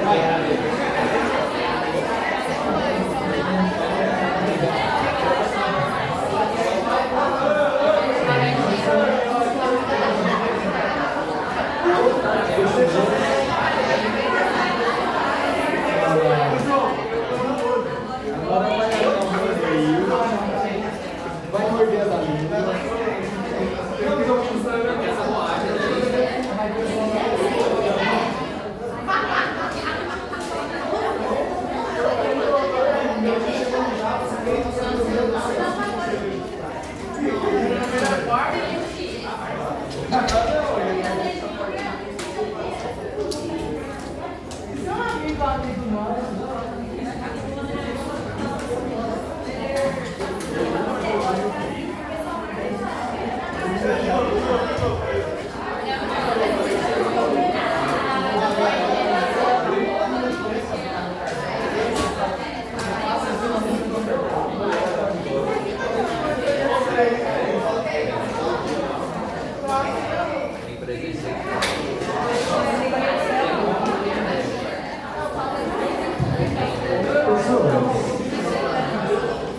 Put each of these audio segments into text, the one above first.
Vai morder a língua.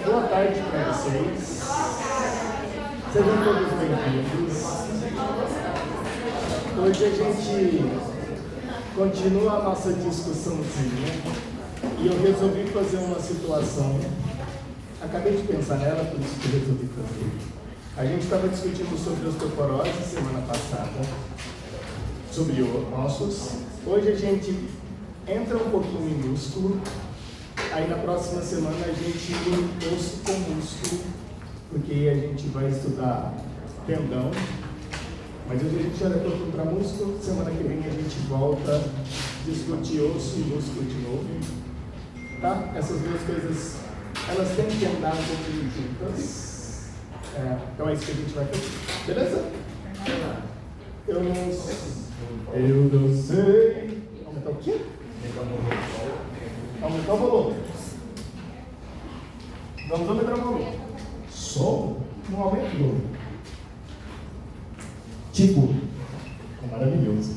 Boa tarde para vocês. Sejam todos bem-vindos. Hoje a gente continua a nossa discussãozinha e eu resolvi fazer uma situação. Acabei de pensar nela, por isso que eu resolvi fazer. A gente estava discutindo sobre osteoporose semana passada, sobre ossos. Hoje a gente entra um pouquinho em músculo. Aí na próxima semana a gente une osso com músculo, porque aí a gente vai estudar tendão. Mas hoje a gente olha pouquinho para músculo, semana que vem a gente volta a discutir osso e músculo de novo. Tá? Essas duas coisas, elas têm que andar um pouquinho juntas. Então é isso que a gente vai fazer. Beleza? Eu não sei. Aumentar o quê? Aumentar o volume. Vamos aumentar o volume. Som não aumenta o volume. Tipo, é maravilhoso.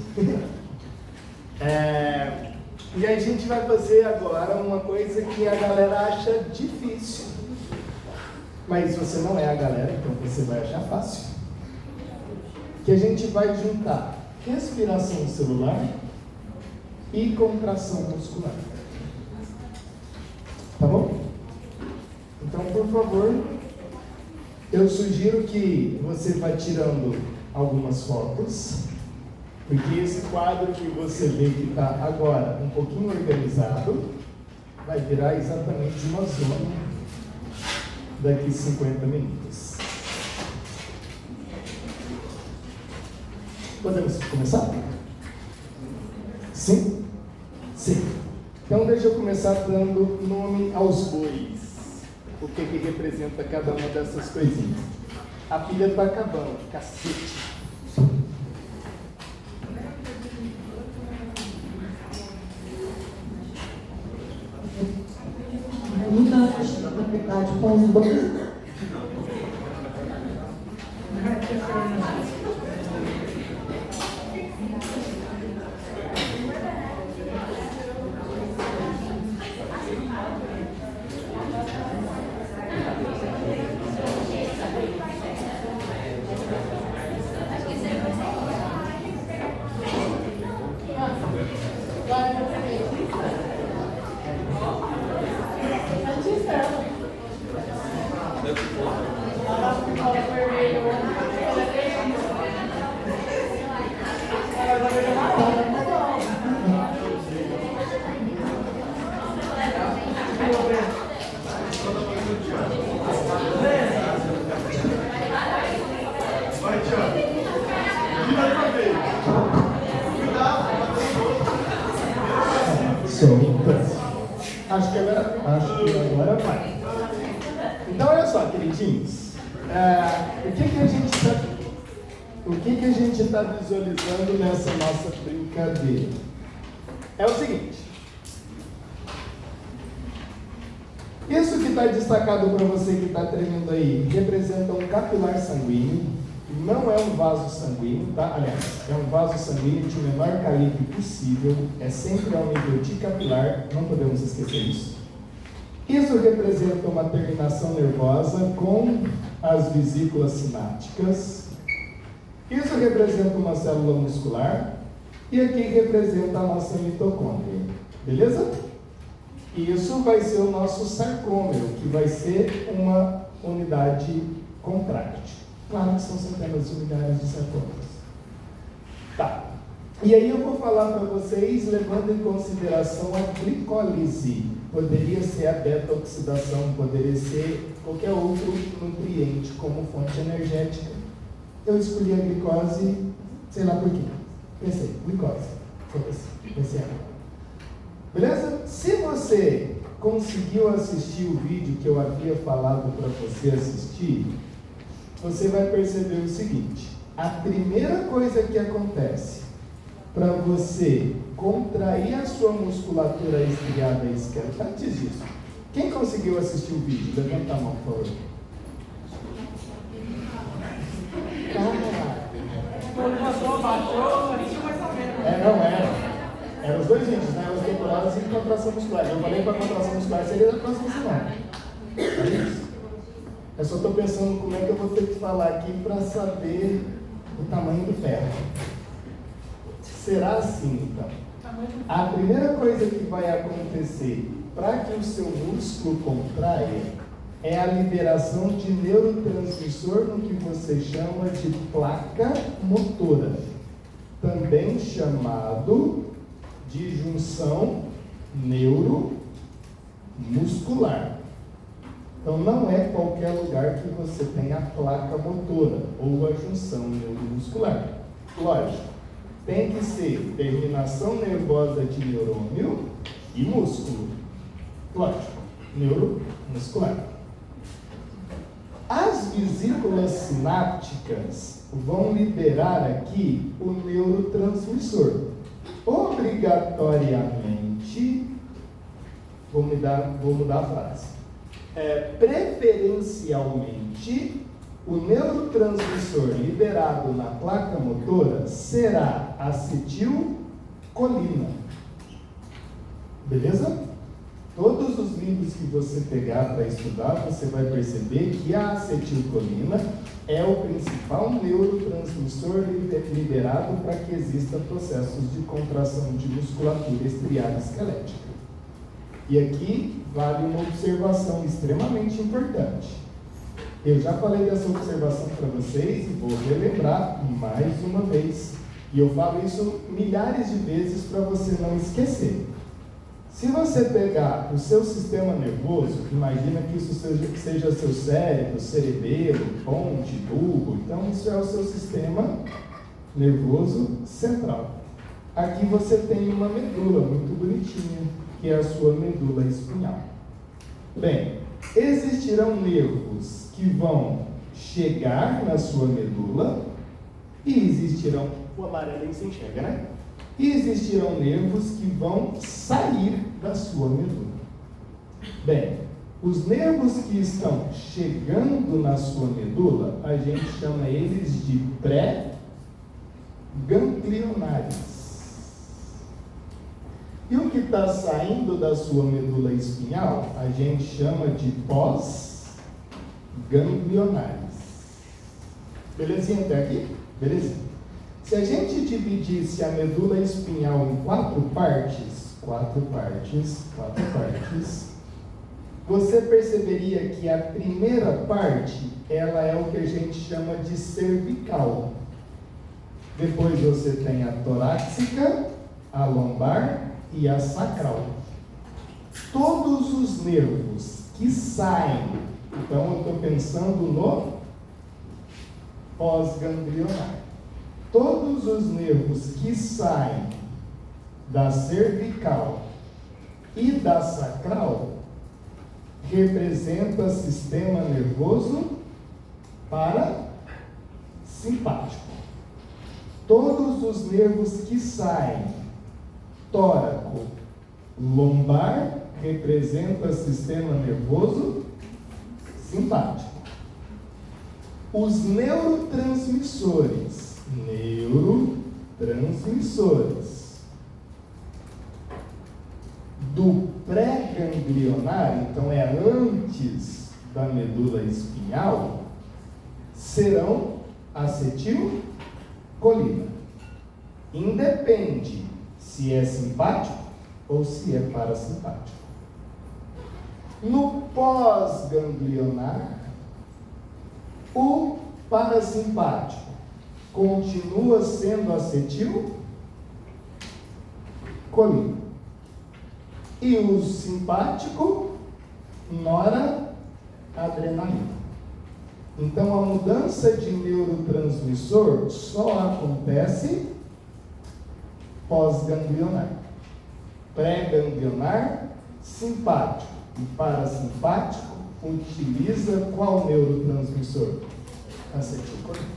E aí a gente vai fazer agora uma coisa que a galera acha difícil. Mas você não é a galera, então você vai achar fácil. Que a gente vai juntar respiração celular e contração muscular. Tá bom? Então, por favor, eu sugiro que você vá tirando algumas fotos, porque esse quadro que você vê que está agora um pouquinho organizado, vai virar exatamente uma zona daqui 50 minutos. Podemos começar? Sim? Sim. Então deixa eu começar dando nome aos bois. O que representa cada uma dessas coisinhas. A pilha está acabando, cacete. Muita dificuldade com os bois. Agora vai. Então olha só, queridinhos, o que a gente está visualizando nessa nossa brincadeira? É o seguinte, isso que está destacado para você que está tremendo aí, representa um capilar sanguíneo não é um vaso sanguíneo, tá? Aliás, é um vaso sanguíneo de menor calibre possível, é sempre ao nível de capilar, não podemos esquecer isso. Isso representa uma terminação nervosa com as vesículas sinápticas. Isso representa uma célula muscular. E aqui representa a nossa mitocôndria. Beleza? E isso vai ser o nosso sarcômero, que vai ser uma unidade contrátil. Claro que são centenas de milhares de sarcômeros. Tá. E aí eu vou falar para vocês, levando em consideração a glicólise. Poderia ser a beta-oxidação, poderia ser qualquer outro nutriente como fonte energética. Eu escolhi a glicose, sei lá por quê. Pensei, glicose. Pensei. Beleza? Se você conseguiu assistir o vídeo que eu havia falado para você assistir, você vai perceber o seguinte: a primeira coisa que acontece para você contrair a sua musculatura estriada esquerda, antes disso, quem conseguiu assistir o vídeo? Levanta a mão, por favor. Não era. Eram os dois vídeos, né? Osteoporose e contração muscular. Eu falei para contração muscular seria da próxima semana. É isso. Eu só estou pensando como é que eu vou ter que falar aqui para saber o tamanho do ferro. Será assim, então? A primeira coisa que vai acontecer para que o seu músculo contraia é a liberação de neurotransmissor no que você chama de placa motora, também chamado de junção neuromuscular. Então não é qualquer lugar que você tem a placa motora ou a junção neuromuscular. Lógico, tem que ser terminação nervosa de neurônio e músculo. Lógico, neuromuscular. As vesículas sinápticas vão liberar aqui o neurotransmissor. Obrigatoriamente, vou mudar a frase. Preferencialmente, o neurotransmissor liberado na placa motora será acetilcolina. Beleza? Todos os livros que você pegar para estudar, você vai perceber que a acetilcolina é o principal neurotransmissor liberado para que existam processos de contração de musculatura estriada esquelética. E aqui vale uma observação extremamente importante. Eu já falei dessa observação para vocês e vou relembrar mais uma vez. E eu falo isso milhares de vezes para você não esquecer. Se você pegar o seu sistema nervoso, imagina que isso seja seu cérebro, cerebelo, ponte, bulbo, então isso é o seu sistema nervoso central. Aqui você tem uma medula muito bonitinha, que é a sua medula espinhal. Bem, existirão nervos que vão chegar na sua medula e existirão, o amarelo aí se enxerga, né? E existirão nervos que vão sair da sua medula. Bem, os nervos que estão chegando na sua medula, a gente chama eles de pré-ganglionares. E o que está saindo da sua medula espinhal, a gente chama de pós-ganglionares. Belezinha até aqui? Belezinha. Se a gente dividisse a medula espinhal em quatro partes, você perceberia que a primeira parte, ela é o que a gente chama de cervical. Depois você tem a torácica, a lombar e a sacral. Todos os nervos que saem, então eu estou pensando no pós-ganglionar. Todos os nervos que saem da cervical e da sacral representam sistema nervoso parasimpático. Todos os nervos que saem tóraco, lombar representa sistema nervoso simpático. os neurotransmissores do pré-ganglionar, então é antes da medula espinhal, serão acetilcolina. Independe se é simpático ou se é parasimpático. No pós-ganglionar, o parasimpático continua sendo acetilcolina e o simpático, noradrenalina. Então, a mudança de neurotransmissor só acontece pós-ganglionar. Pré-ganglionar, simpático e parasimpático utiliza qual neurotransmissor? Acetilcolina.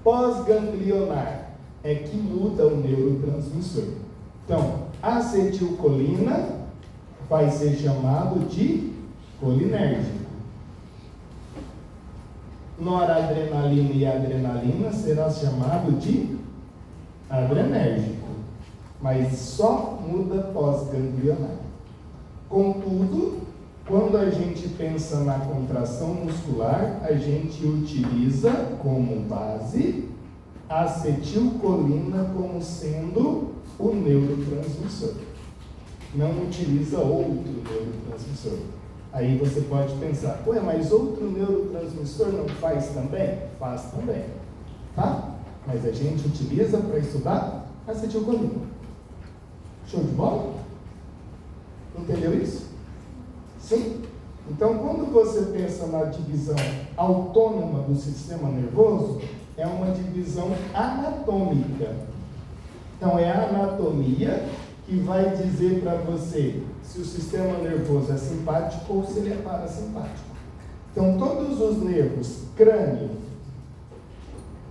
Pós-ganglionar é que muda o neurotransmissor. Então, acetilcolina vai ser chamado de colinérgico. Noradrenalina e adrenalina será chamado de adrenérgico, mas só muda pós-ganglionar. Contudo, quando a gente pensa na contração muscular, a gente utiliza como base a acetilcolina como sendo o neurotransmissor. Não utiliza outro neurotransmissor. Aí você pode pensar, ué, mas outro neurotransmissor não faz também? Faz também, tá? Mas a gente utiliza para estudar acetilcolina. Show de bola? Entendeu isso? Sim? Então, quando você pensa na divisão autônoma do sistema nervoso, é uma divisão anatômica. Então, é a anatomia que vai dizer para você se o sistema nervoso é simpático ou se ele é parasimpático. Então, todos os nervos crânio,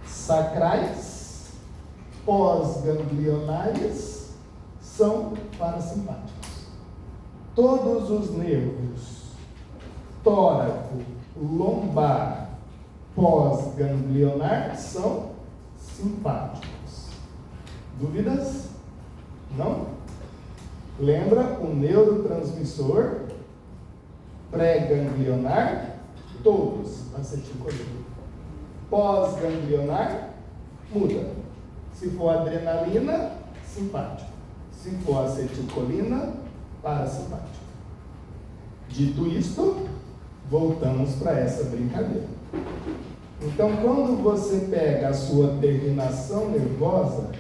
sacrais, pós-ganglionares são parasimpáticos. Todos os nervos tóraco, lombar, pós-ganglionar são simpáticos. Dúvidas? Não? Lembra o neurotransmissor pré-ganglionar? Todos acetilcolina. Pós-ganglionar, muda. Se for adrenalina, simpático. Se for acetilcolina, parasimpático. Dito isto, voltamos para essa brincadeira. Então, quando você pega a sua terminação nervosa,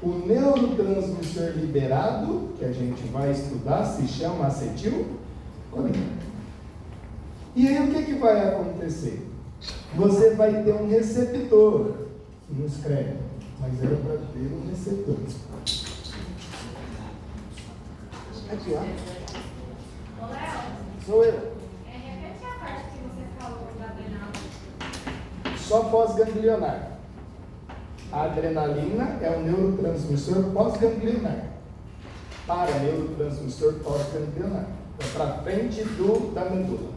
o neurotransmissor liberado, que a gente vai estudar, se chama acetilcolina. E aí o que vai acontecer? Você vai ter um receptor, não escreve, mas era para ter um receptor. Aqui, ó. Ô, Léo. Sou eu. Repete a parte que você falou da adrenalina. Só pós-ganglionar. A adrenalina é o neurotransmissor pós-ganglionar. Neurotransmissor pós-ganglionar. É para frente da medula.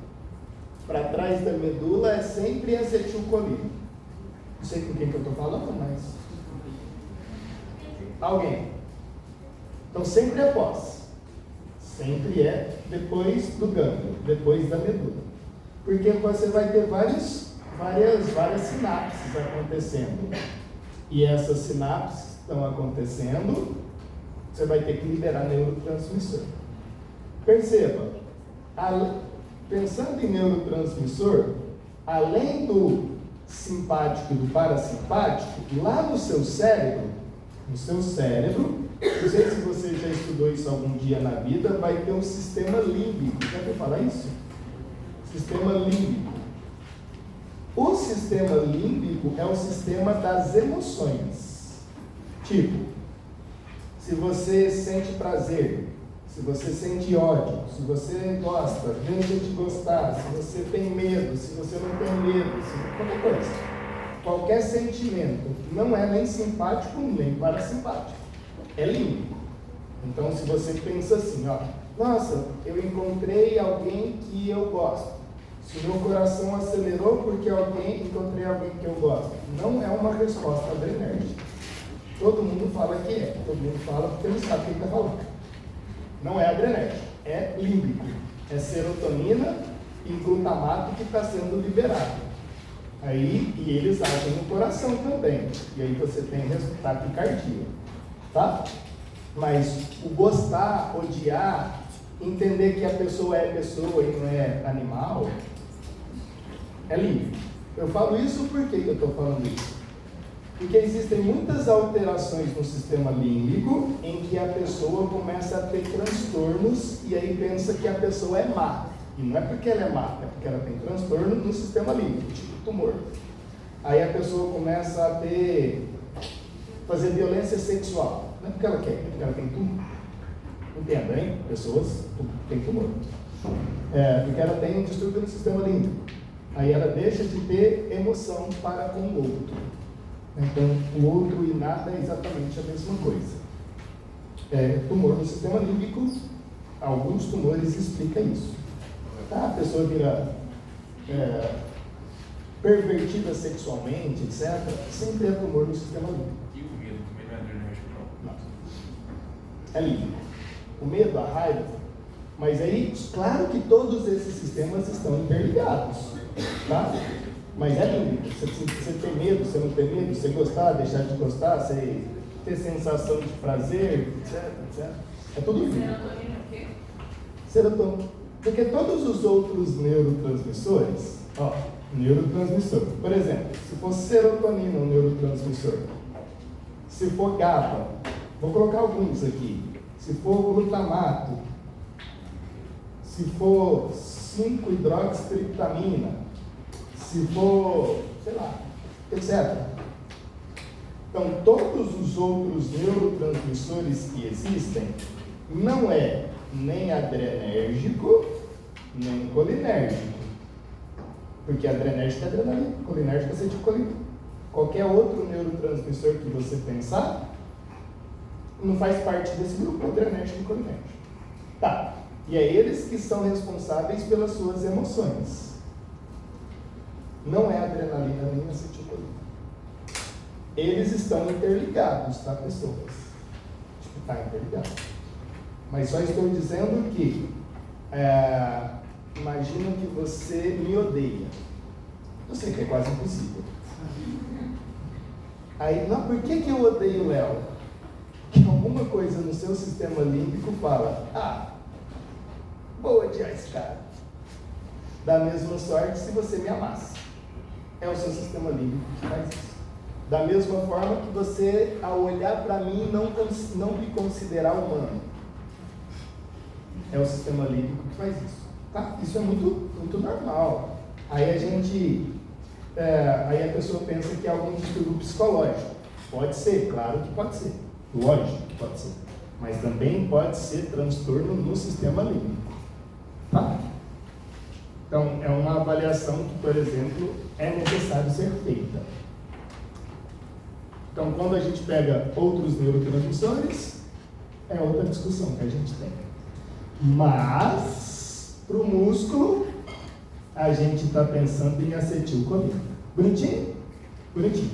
Para trás da medula é sempre acetilcolina. Não sei com quem que eu estou falando, mas... Alguém? Então sempre é pós. Sempre é depois do gânglio, depois da medula. Porque você vai ter várias sinapses acontecendo. E essas sinapses estão acontecendo, você vai ter que liberar neurotransmissor. Perceba, pensando em neurotransmissor, além do simpático e do parasimpático, lá no seu cérebro, não sei se você já estudou isso algum dia na vida, vai ter um sistema límbico. Já ouviu falar isso? Sistema límbico. O sistema límbico é o sistema das emoções. Tipo, se você sente prazer, se você sente ódio, se você gosta, deixa de gostar, se você tem medo, se você não tem medo, qualquer coisa. Qualquer sentimento não é nem simpático nem parasimpático. É límbico. Então, se você pensa assim, ó, nossa, eu encontrei alguém que eu gosto. Se meu coração acelerou porque encontrei alguém que eu gosto, não é uma resposta adrenérgica. Todo mundo fala que é, todo mundo fala porque não sabe o que está falando. Não é adrenérgico, é límbico. É serotonina e glutamato que está sendo liberado. Aí, e eles agem no coração também. E aí você tem taquicardia, tá? Mas o gostar, odiar, entender que a pessoa é pessoa e não é animal, é límbico. Eu falo isso por que eu estou falando isso? Porque existem muitas alterações no sistema límbico em que a pessoa começa a ter transtornos e aí pensa que a pessoa é má. E não é porque ela é má, é porque ela tem transtorno no sistema límbico, tipo tumor. Aí a pessoa começa a fazer violência sexual. Não é porque ela quer, é porque ela tem tumor. Entenda, hein? Pessoas têm tumor. Porque ela tem um distúrbio no sistema límbico. Aí ela deixa de ter emoção para com o outro. Então, o outro e nada é exatamente a mesma coisa. Tumor no sistema límbico, alguns tumores explicam isso. A pessoa vira pervertida sexualmente, etc. Sempre é tumor no sistema límbico. E o medo também não é adrenérgico, não? Não. É límbico. O medo, a raiva. Mas aí, claro que todos esses sistemas estão interligados. Tá? Mas é límbico. Você tem medo, você não tem medo, você gostar, deixar de gostar, você ter sensação de prazer, etc. É tudo límbico. Serotonina o quê? Serotonina. Porque todos os outros neurotransmissores, neurotransmissor, por exemplo, se for serotonina um neurotransmissor, se for GABA, vou colocar alguns aqui, se for glutamato, se for 5-hidroxitriptamina, se for, sei lá, etc. Então, todos os outros neurotransmissores que existem não é nem adrenérgico, nem colinérgico. Porque adrenérgico é adrenalina, colinérgico é acetilcolina. Qualquer outro neurotransmissor que você pensar, não faz parte desse grupo, adrenérgico e colinérgico. Tá, e é eles que são responsáveis pelas suas emoções. Não é adrenalina nem acetilcolina. Eles estão interligados, tá, pessoas? Está interligado. Mas só estou dizendo que, imagina que você me odeia. Eu sei que é quase impossível. Aí, não, por que eu odeio o Léo? Porque alguma coisa no seu sistema límbico fala, vou odiar esse cara. Da mesma sorte se você me amasse. É o seu sistema límbico que faz isso. Da mesma forma que você, ao olhar para mim, não me considerar humano. É o sistema límbico que faz isso. Tá? Isso é muito, muito normal. Aí a pessoa pensa que é algum distúrbio psicológico. Pode ser, claro que pode ser. Lógico que pode ser. Mas também pode ser transtorno no sistema límbico. Tá? Então, é uma avaliação que, por exemplo, é necessário ser feita. Então, quando a gente pega outros neurotransmissores, é outra discussão que a gente tem. Mas, para o músculo, a gente está pensando em acetilcolina. Bonitinho? Bonitinho.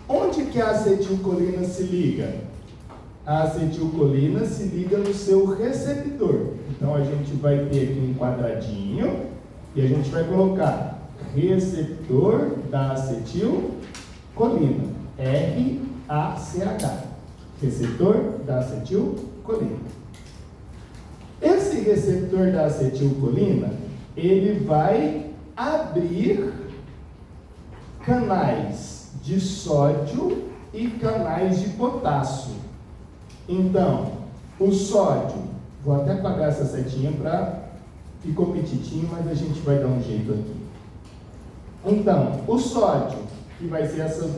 Onde que a acetilcolina se liga? A acetilcolina se liga no seu receptor. Então, a gente vai ter aqui um quadradinho e a gente vai colocar receptor da acetilcolina. RACH. Receptor da acetilcolina. Esse receptor da acetilcolina, ele vai abrir canais de sódio e canais de potássio. Então, o sódio, vou até apagar essa setinha para ficou petitinho, mas a gente vai dar um jeito aqui. Então, o sódio, que vai ser essas...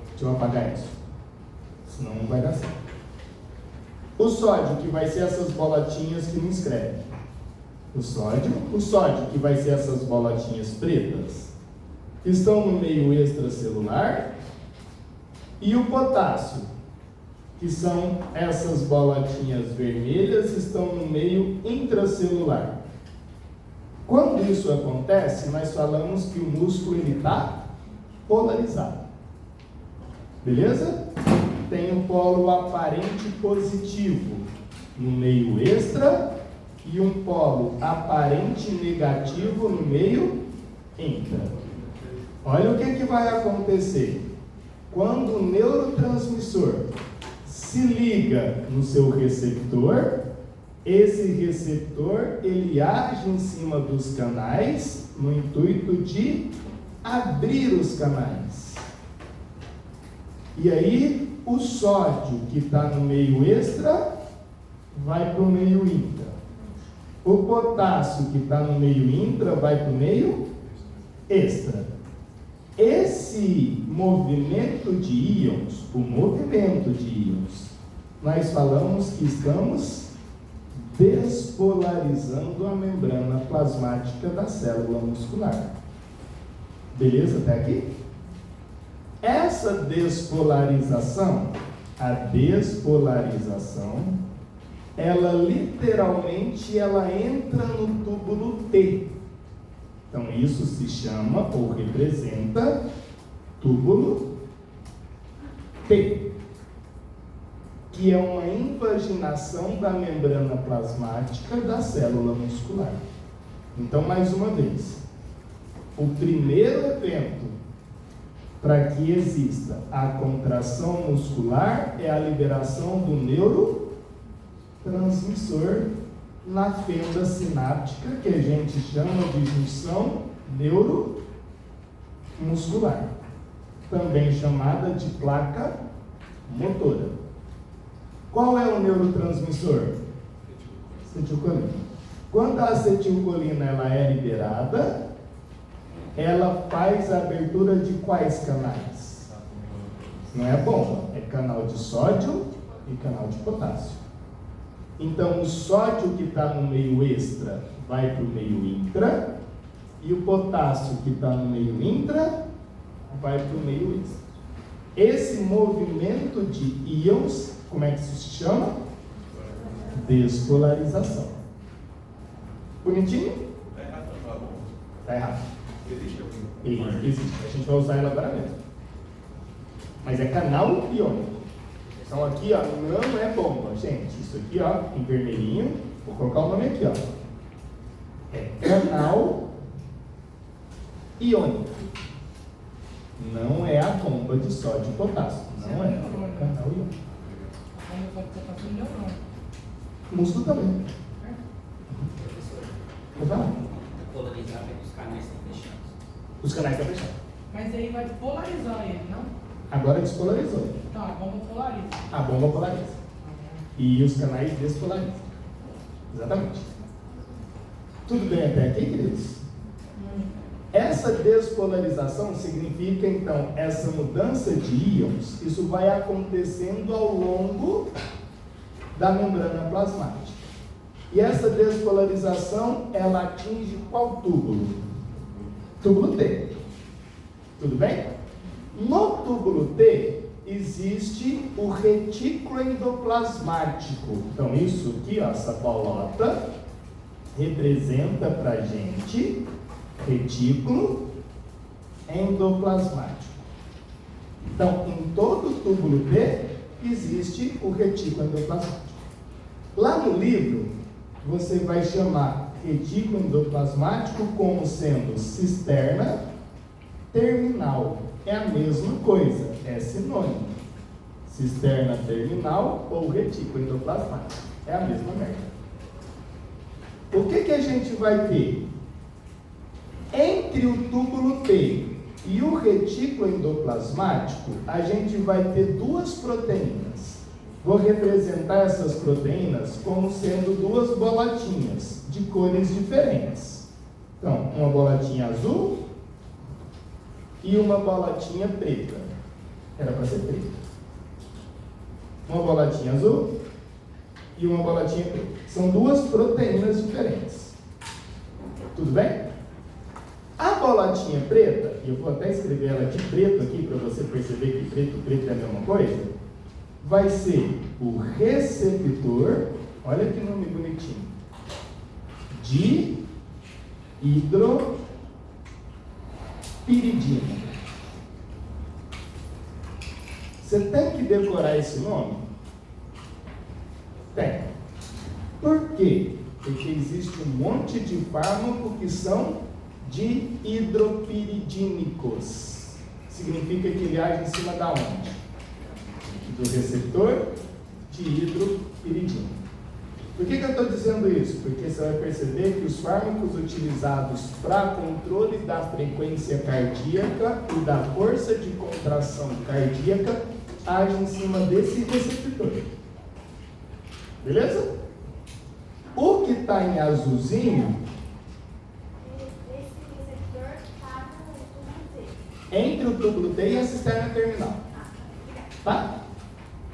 Deixa eu apagar isso, senão não vai dar certo. O sódio, que vai ser essas bolotinhas que não escrevem. O sódio, que vai ser essas bolotinhas pretas, estão no meio extracelular. E o potássio, que são essas bolotinhas vermelhas, estão no meio intracelular. Quando isso acontece, nós falamos que o músculo está polarizado. Beleza? Tem um polo aparente positivo no meio extra e um polo aparente negativo no meio intra. Olha o que vai acontecer. Quando o neurotransmissor se liga no seu receptor, esse receptor ele age em cima dos canais no intuito de abrir os canais. E aí o sódio que está no meio extra vai para o meio intra. O potássio que está no meio intra vai para o meio extra. Esse movimento de íons, nós falamos que estamos despolarizando a membrana plasmática da célula muscular. Beleza até aqui? Essa despolarização, ela literalmente entra no túbulo T. Então isso se chama ou representa túbulo T, que é uma invaginação da membrana plasmática da célula muscular. Então, mais uma vez, o primeiro evento para que exista a contração muscular é a liberação do neurotransmissor na fenda sináptica, que a gente chama de junção neuromuscular, também chamada de placa motora. Qual é o neurotransmissor? Acetilcolina. Quando a acetilcolina é liberada, ela faz a abertura de quais canais? Não é bomba, é canal de sódio e canal de potássio. Então, o sódio que está no meio extra vai para o meio intra, e o potássio que está no meio intra vai para o meio extra. Esse movimento de íons, como é que isso se chama? Despolarização. Bonitinho? Está errado, não tá bom? Está errado. Existe algum? Existe. A gente vai usar ela agora mesmo. Mas é canal iônico. Então aqui, ó, não é bomba, gente. Isso aqui, ó, em vermelhinho, vou colocar o nome aqui, ó. É canal iônico. Não é a bomba de sódio e potássio. Não é. Canal iônico. Músculo também. Vou falar. Polarizar os canais estão fechados. Os canais estão fechados. Mas aí vai polarizar ele, não? Agora despolarizou. Então, a bomba polariza. A bomba polariza. E os canais despolarizam. Exatamente. Tudo bem até aqui, queridos? Essa despolarização significa, então, essa mudança de íons. Isso vai acontecendo ao longo da membrana plasmática. E essa despolarização, ela atinge qual túbulo? Túbulo T. Tudo bem? No túbulo T, existe o retículo endoplasmático. Então, isso aqui, ó, essa bolota, representa para a gente retículo endoplasmático. Então, em todo o túbulo T, existe o retículo endoplasmático. Lá no livro, você vai chamar retículo endoplasmático como sendo cisterna terminal. É a mesma coisa, é sinônimo. Cisterna terminal ou retículo endoplasmático. É a mesma merda. O que a gente vai ter? Entre o túbulo T e o retículo endoplasmático, a gente vai ter duas proteínas. Vou representar essas proteínas como sendo duas bolotinhas de cores diferentes. Então, uma bolotinha azul e uma bolotinha preta. Era para ser preta. Uma bolotinha azul e uma bolotinha preta. São duas proteínas diferentes. Tudo bem? A bolotinha preta, e eu vou até escrever ela de preto aqui para você perceber que preto e preto é a mesma coisa. vai ser o receptor, olha que nome bonitinho, de hidropiridina. Você tem que decorar esse nome? Tem. Por quê? Porque existe um monte de fármacos que são dihidropiridínicos. Significa que ele age em cima da onde? Do receptor de hidropiridina. Por que eu estou dizendo isso? Porque você vai perceber que os fármacos utilizados para controle da frequência cardíaca e da força de contração cardíaca agem em cima desse receptor. Beleza? O que está em azulzinho, Esse receptor está no túbulo T. entre o túbulo T e a cisterna terminal. Tá?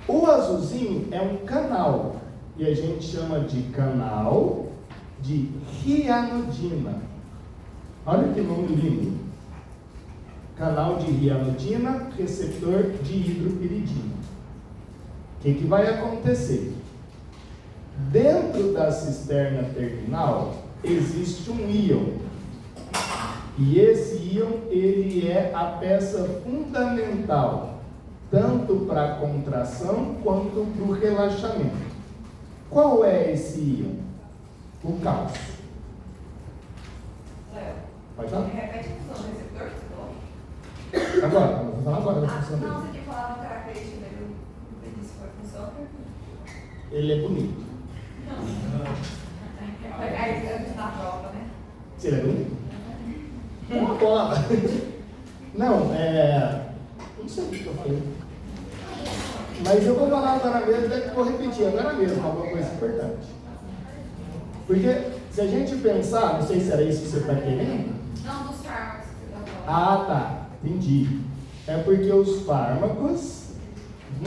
O azulzinho é um canal, e a gente chama de canal de rianodina. Olha que nome lindo. Canal de rianodina, receptor de hidropiridina. O que vai acontecer? Dentro da cisterna terminal existe um íon. E esse íon, ele é a peça fundamental, tanto para a contração quanto para o relaxamento. Qual é esse íon? O cálcio. Pode falar? Repete a função do receptor, você falou? Agora, vamos falar agora da função Não, dele. você tinha falado uma característica dele, eu disse qual é a função. Ele é bonito. Aí antes da prova, né? Se ele é bonito? Uma bola. Não, não sei o que eu falei. Mas eu vou falar agora mesmo, vou repetir agora mesmo alguma coisa importante. Porque se a gente pensar, não sei se era isso que você está querendo. Não dos fármacos que você está falando. Ah, tá, entendi. É porque os fármacos,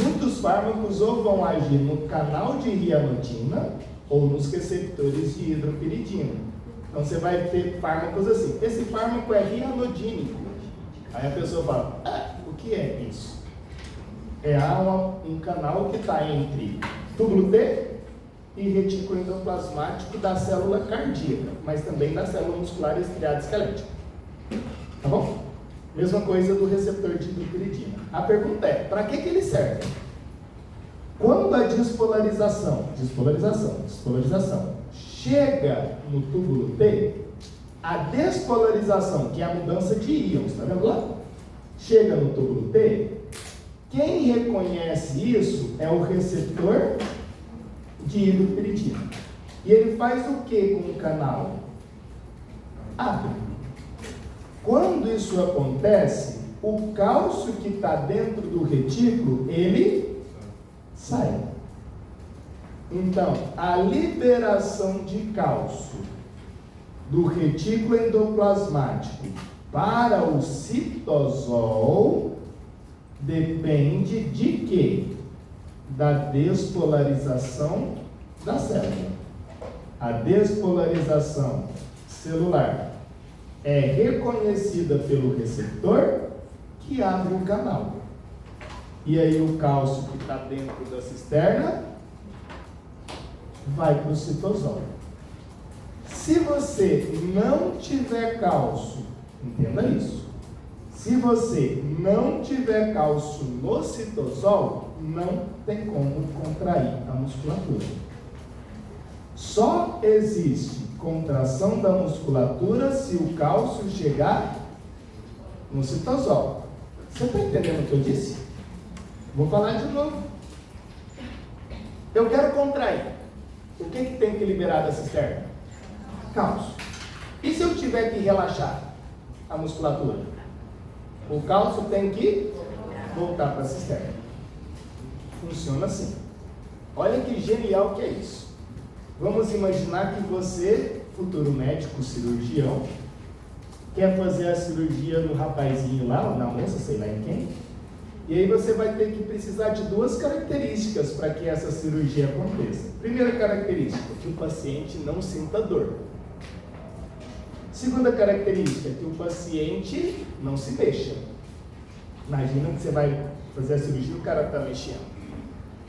muitos fármacos ou vão agir no canal de rianodina ou nos receptores de hidropiridina. Então você vai ter fármacos assim. Esse fármaco é rianodínico. Aí a pessoa fala, o que é isso? É um canal que está entre túbulo T e retículo endoplasmático da célula cardíaca, mas também da célula muscular estriada esquelética. Tá bom? Mesma coisa do receptor de hidropiridina. A pergunta é, para que ele serve? Quando a despolarização chega no túbulo T, a despolarização, que é a mudança de íons, tá vendo lá? Chega no túbulo T, quem reconhece isso é o receptor de hidropiridina. E ele faz o que com o canal? Abre. Quando isso acontece, o cálcio que está dentro do retículo, ele sai. Então, a liberação de cálcio do retículo endoplasmático para o citosol depende de quê? Da despolarização da célula. A despolarização celular é reconhecida pelo receptor que abre o canal. E aí o cálcio que está dentro da cisterna vai para o citosol. Se você não tiver cálcio, entenda isso. Se você não tiver cálcio no citosol, não tem como contrair a musculatura. Só existe contração da musculatura se o cálcio chegar no citosol. Você está entendendo o que eu disse? Vou falar de novo. Eu quero contrair. O que tem que liberar da cisterna? Cálcio. E se eu tiver que relaxar a musculatura? O cálcio tem que voltar para a cisterna. Funciona assim. Olha que genial que é isso. Vamos imaginar que você, futuro médico, cirurgião, quer fazer a cirurgia no rapazinho lá, ou na moça, sei lá em quem. E aí você vai ter que precisar de duas características para que essa cirurgia aconteça. Primeira característica, que o paciente não sinta dor. Segunda característica, que o paciente não se mexa. Imagina que você vai fazer a cirurgia e o cara está mexendo.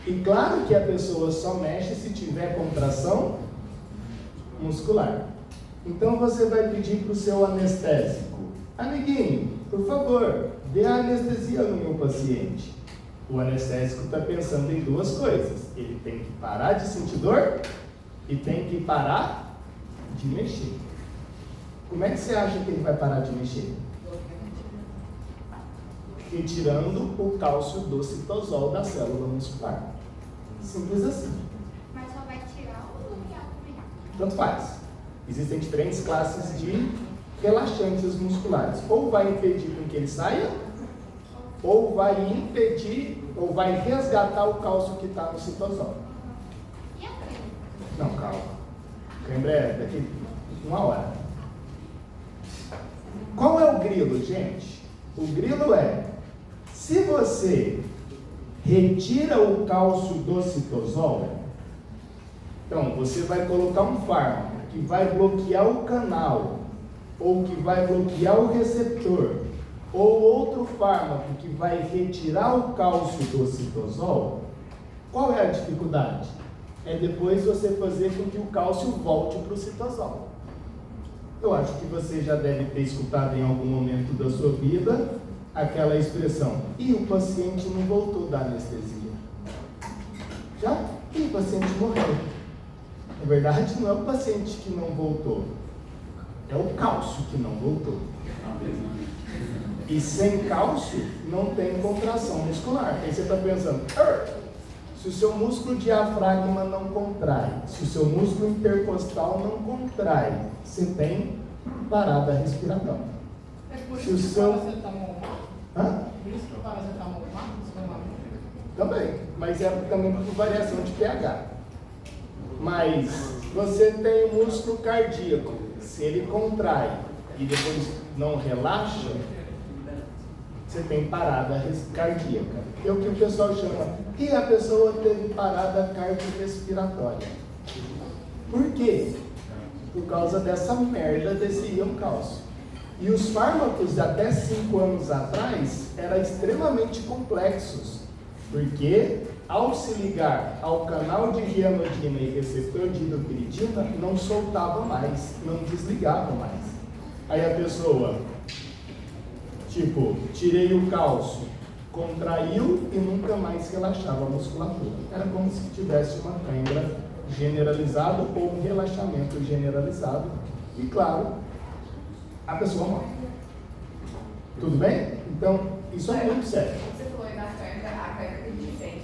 E claro que a pessoa só mexe se tiver contração muscular. Então você vai pedir para o seu anestésico: amiguinho, por favor, dê a anestesia no meu paciente. O anestésico está pensando em duas coisas: ele tem que parar de sentir dor e tem que parar de mexer. Como é que você acha que ele vai parar de mexer? Retirando o cálcio do citosol da célula muscular. Simples assim. Mas só vai tirar ou bloquear também? Tanto faz. Existem diferentes classes de relaxantes musculares. Ou vai impedir com que ele saia, ou vai impedir, ou vai resgatar o cálcio que está no citosol. E a creme? Não, calma. Cãibra é daqui uma hora. Qual é o grilo, gente? O grilo é: se você retira o cálcio do citosol, então você vai colocar um fármaco que vai bloquear o canal, ou que vai bloquear o receptor, ou outro fármaco que vai retirar o cálcio do citosol. Qual é a dificuldade? É depois você fazer com que o cálcio volte para o citosol. Eu acho que você já deve ter escutado em algum momento da sua vida aquela expressão: e o paciente não voltou da anestesia. Já? E o paciente morreu. Na verdade, não é o paciente que não voltou, é o cálcio que não voltou. E sem cálcio não tem contração muscular. Aí você está pensando: se o seu músculo diafragma não contrai, se o seu músculo intercostal não contrai, você tem parada respiratória. É por Se o isso que seu- o paracetamol mata? Por isso que o paracetamol mata? Também, mas é também por variação de pH. Mas você tem o músculo cardíaco, se ele contrai e depois não relaxa, você tem parada cardíaca. É o que o pessoal chama: e a pessoa teve parada cardiorrespiratória. Por quê? Por causa dessa merda desse íon cálcio. E os fármacos de até 5 anos atrás eram extremamente complexos, porque ao se ligar ao canal de rianodina e receptor de hidropiridina, não soltava mais, não desligava mais. Aí a pessoa, tipo, tirei o cálcio, contraiu e nunca mais relaxava a musculatura. Era como se tivesse uma cãibra generalizada ou um relaxamento generalizado. E claro, a pessoa morre. Tudo bem? Então, isso é muito sério. Você falou aí da câimbra, a câimbra tem diferente,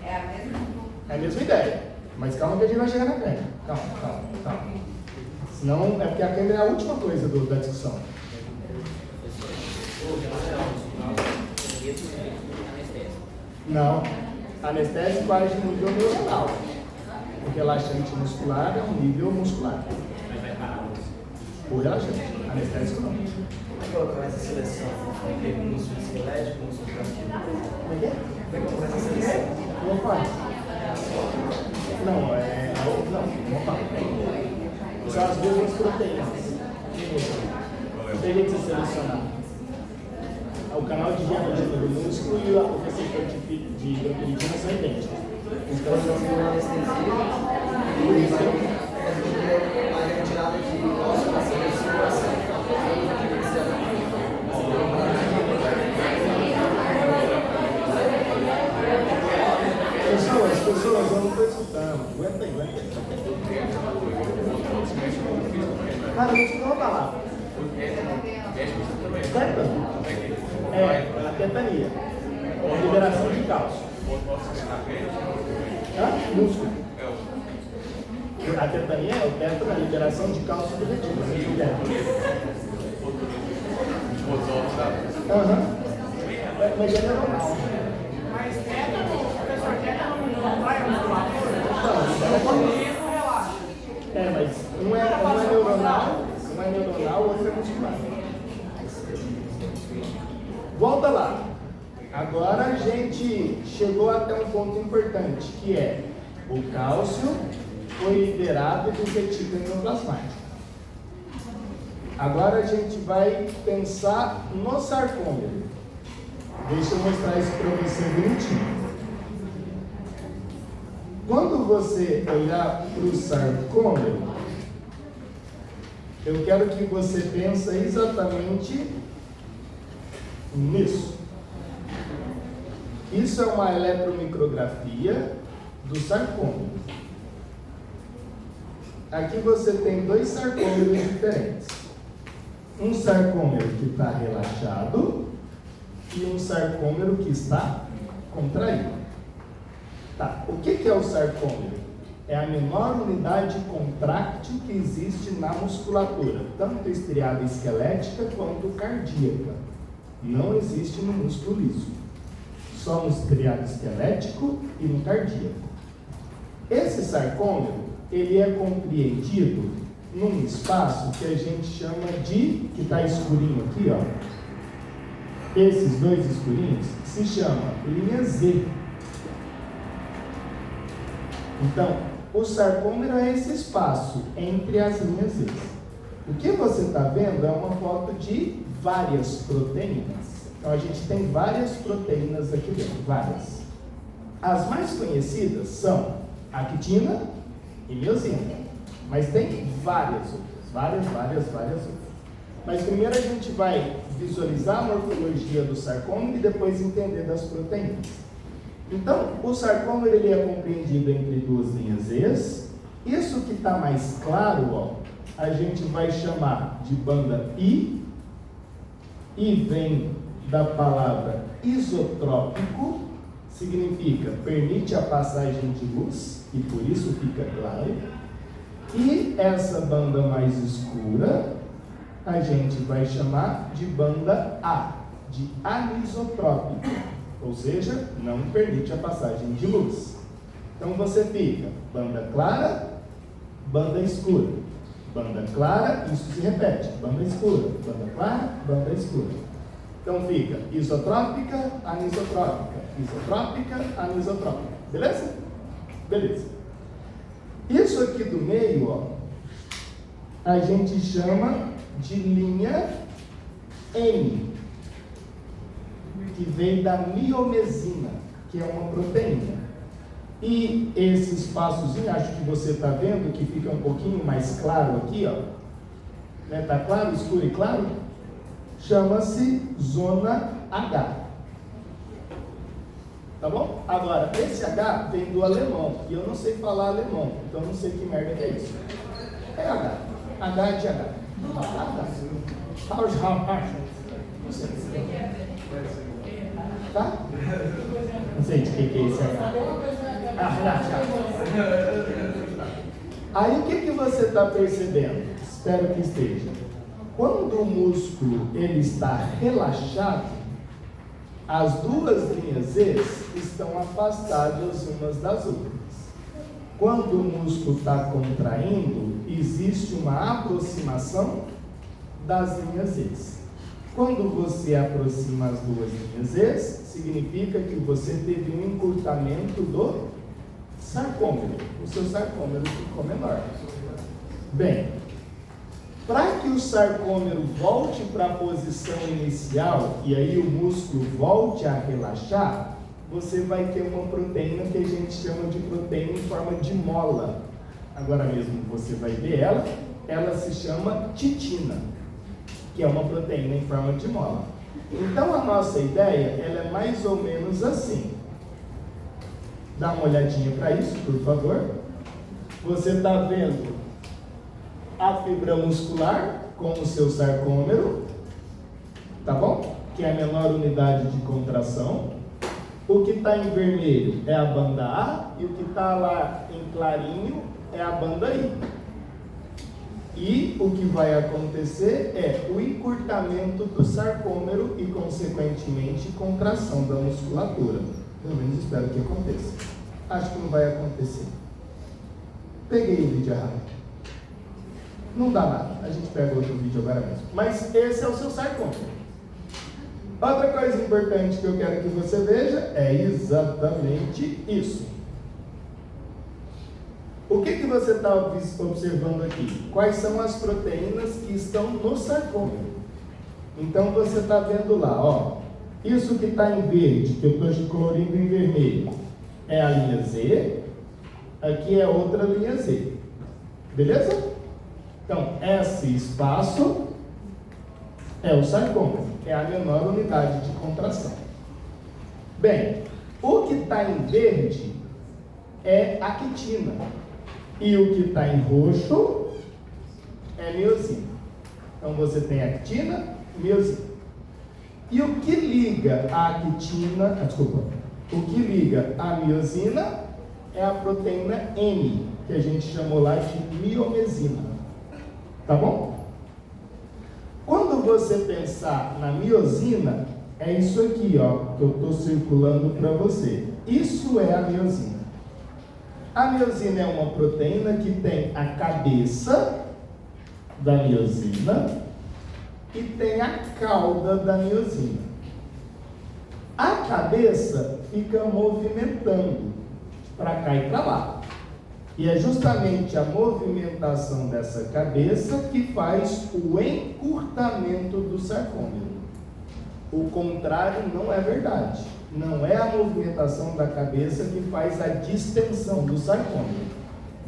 é a mesma? É a mesma ideia. Mas calma que a gente vai chegar na cãibra. Calma. Senão, é porque a cãibra é a última coisa da discussão. Não. Anestésico age no nível neuronal. O relaxante muscular é um nível muscular. O relaxante. Anestésico não. Qual começa a seleção? Músculo esquelético, músculo transitivo? Como é que é? Como é que começa a seleção? Não faz. Não, não faz. São as mesmas proteínas. Tem que ser selecionado. O canal de rianodina do músculo e o receptor de hidropiridina são idênticos. Então, se você não anestesia, ele vai uma retirada de cálcio na circulação. Pessoas, eu não estou escutando. Aguenta aí. Cara, eu vou te dar uma palavra. É, a tetania. É liberação de cálcio. Músculo. A tetania é o tetra, a liberação de cálcio do retina. Mas é normal. Mas tétano, professor, tétano não vai musculatura? Relaxa. Mas um é neuronal, outro é muscular. Volta lá. Agora a gente chegou até um ponto importante, que é: o cálcio foi liberado do retículo endoplasmático. Agora a gente vai pensar no sarcômero. Deixa eu mostrar isso para você bonitinho. Quando você olhar para o sarcômero, eu quero que você pense exatamente nisso. Isso é uma eletromicrografia do sarcômero. Aqui você tem dois sarcômeros diferentes. Um sarcômero que está relaxado e um sarcômero que está contraído. Tá. O que é o sarcômero? É a menor unidade contráctil que existe na musculatura, tanto estriada esquelética quanto cardíaca. Não existe no músculo liso. Só no estriado esquelético e no cardíaco. Esse sarcômero, ele é compreendido num espaço que a gente chama de, que está escurinho aqui, ó. Esses dois escurinhos se chama linha Z. Então, o sarcômero é esse espaço entre as linhas Z. O que você está vendo é uma foto de várias proteínas. Então, a gente tem várias proteínas aqui dentro, várias. As mais conhecidas são actina e miosina. Mas tem várias outras, várias outras. Mas primeiro a gente vai visualizar a morfologia do sarcômero e depois entender das proteínas. Então, o sarcômero ele é compreendido entre duas linhas Z. Isso que está mais claro, ó, a gente vai chamar de banda I, e vem da palavra isotrópico, significa permite a passagem de luz, e por isso fica claro. E essa banda mais escura, a gente vai chamar de banda A, de anisotrópico, ou seja, não permite a passagem de luz. Então você fica banda clara, banda escura. Banda clara, isso se repete, banda escura, banda clara, banda escura. Então fica isotrópica, anisotrópica, isotrópica, anisotrópica. Beleza? Beleza. Isso aqui do meio, ó, a gente chama de linha M, que vem da miomesina, que é uma proteína. E esse espaçozinho, acho que você está vendo, que fica um pouquinho mais claro aqui, ó. Né? Tá claro, escuro e claro? Chama-se zona H. Tá bom? Agora, esse H vem do alemão, e eu não sei falar alemão, então não sei que merda que é isso. É H. H de H. Não sei. Tá? Não sei de que é esse H. Aí o que você está percebendo? Espero que esteja. Quando o músculo ele está relaxado, as duas linhas Z estão afastadas umas das outras. Quando o músculo está contraindo, existe uma aproximação das linhas Z. Quando você aproxima as duas linhas Z, significa que você teve um encurtamento do sarcômero. O seu sarcômero ficou menor. Bem, para que o sarcômero volte para a posição inicial e aí o músculo volte a relaxar, você vai ter uma proteína que a gente chama de proteína em forma de mola. Agora mesmo você vai ver ela se chama titina, que é uma proteína em forma de mola. Então a nossa ideia ela é mais ou menos assim. Dá uma olhadinha para isso, por favor. Você está vendo a fibra muscular com o seu sarcômero, tá bom? Que é a menor unidade de contração. O que está em vermelho é a banda A e o que está lá em clarinho é a banda I. E o que vai acontecer é o encurtamento do sarcômero e, consequentemente, contração da musculatura. Pelo menos espero que aconteça. Acho que não vai acontecer. Peguei o vídeo errado. Não dá nada. A gente pega outro vídeo agora mesmo. Mas esse é o seu sarcômero. Outra coisa importante que eu quero que você veja é exatamente isso. O que você está observando aqui? Quais são as proteínas que estão no sarcômero? Então você está vendo lá, ó. Isso que está em verde, que eu estou colorindo em vermelho, é a linha Z. aqui é outra linha Z. Beleza? Então, esse espaço é o sarcômero, é a menor unidade de contração. Bem, o que está em verde é a quitina. E o que está em roxo é miosina. Então você tem a quitina e miosina. E o que liga a quitina, o que liga a miosina é a proteína M, que a gente chamou lá de miomesina. Tá bom? Quando você pensar na miosina, é isso aqui, ó, que eu estou circulando para você. Isso é a miosina. A miosina é uma proteína que tem a cabeça da miosina e tem a cauda da miosina. A cabeça fica movimentando para cá e para lá. E é justamente a movimentação dessa cabeça que faz o encurtamento do sarcômero. O contrário não é verdade. Não é a movimentação da cabeça que faz a distensão do sarcômero.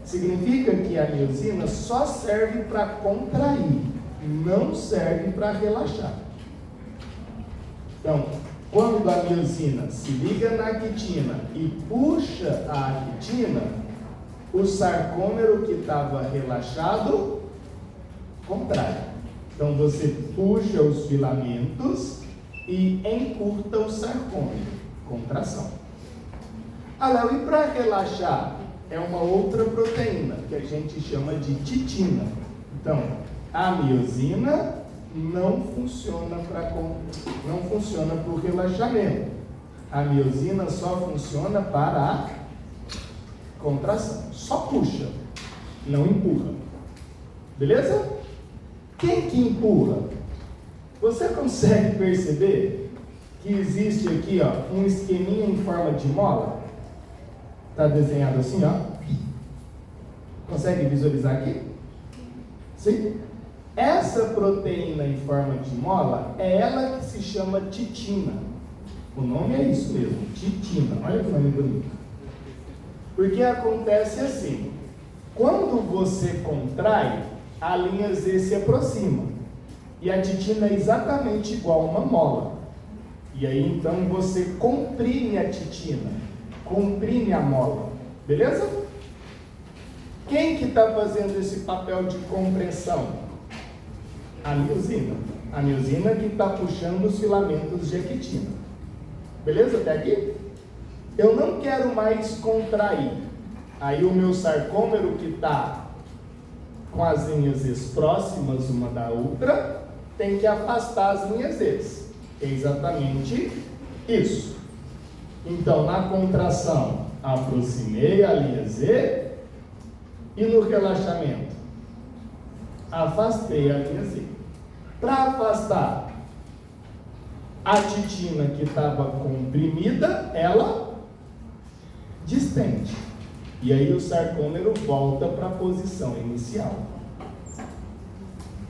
Significa que a miosina só serve para contrair, não serve para relaxar. Então, quando a miosina se liga na quitina e puxa a quitina, o sarcômero que estava relaxado contrai. Então você puxa os filamentos e encurta o sarcômero, contração. Léo, e para relaxar? É uma outra proteína que a gente chama de titina. Então, a miosina não funciona para o relaxamento. A miosina só funciona para a contração. Só puxa, não empurra. Beleza? Quem que empurra? Você consegue perceber que existe aqui, ó, um esqueminha em forma de mola? Está desenhado assim, ó. Consegue visualizar aqui? Sim? Essa proteína em forma de mola é ela que se chama titina. O nome é isso mesmo, titina. Olha que nome bonito. Porque acontece assim: quando você contrai, a linha Z se aproxima. E a titina é exatamente igual a uma mola. E aí então você comprime a titina, comprime a mola. Beleza? Quem que está fazendo esse papel de compressão? A miosina. A miosina que está puxando os filamentos de actina. Beleza até aqui? Eu não quero mais contrair. Aí o meu sarcômero que está com as linhas Z próximas uma da outra, tem que afastar as linhas Z. É exatamente isso. Então, na contração, aproximei a linha Z. E no relaxamento, afastei a linha Z. Para afastar a titina que estava comprimida, ela distende. E aí o sarcômero volta para a posição inicial.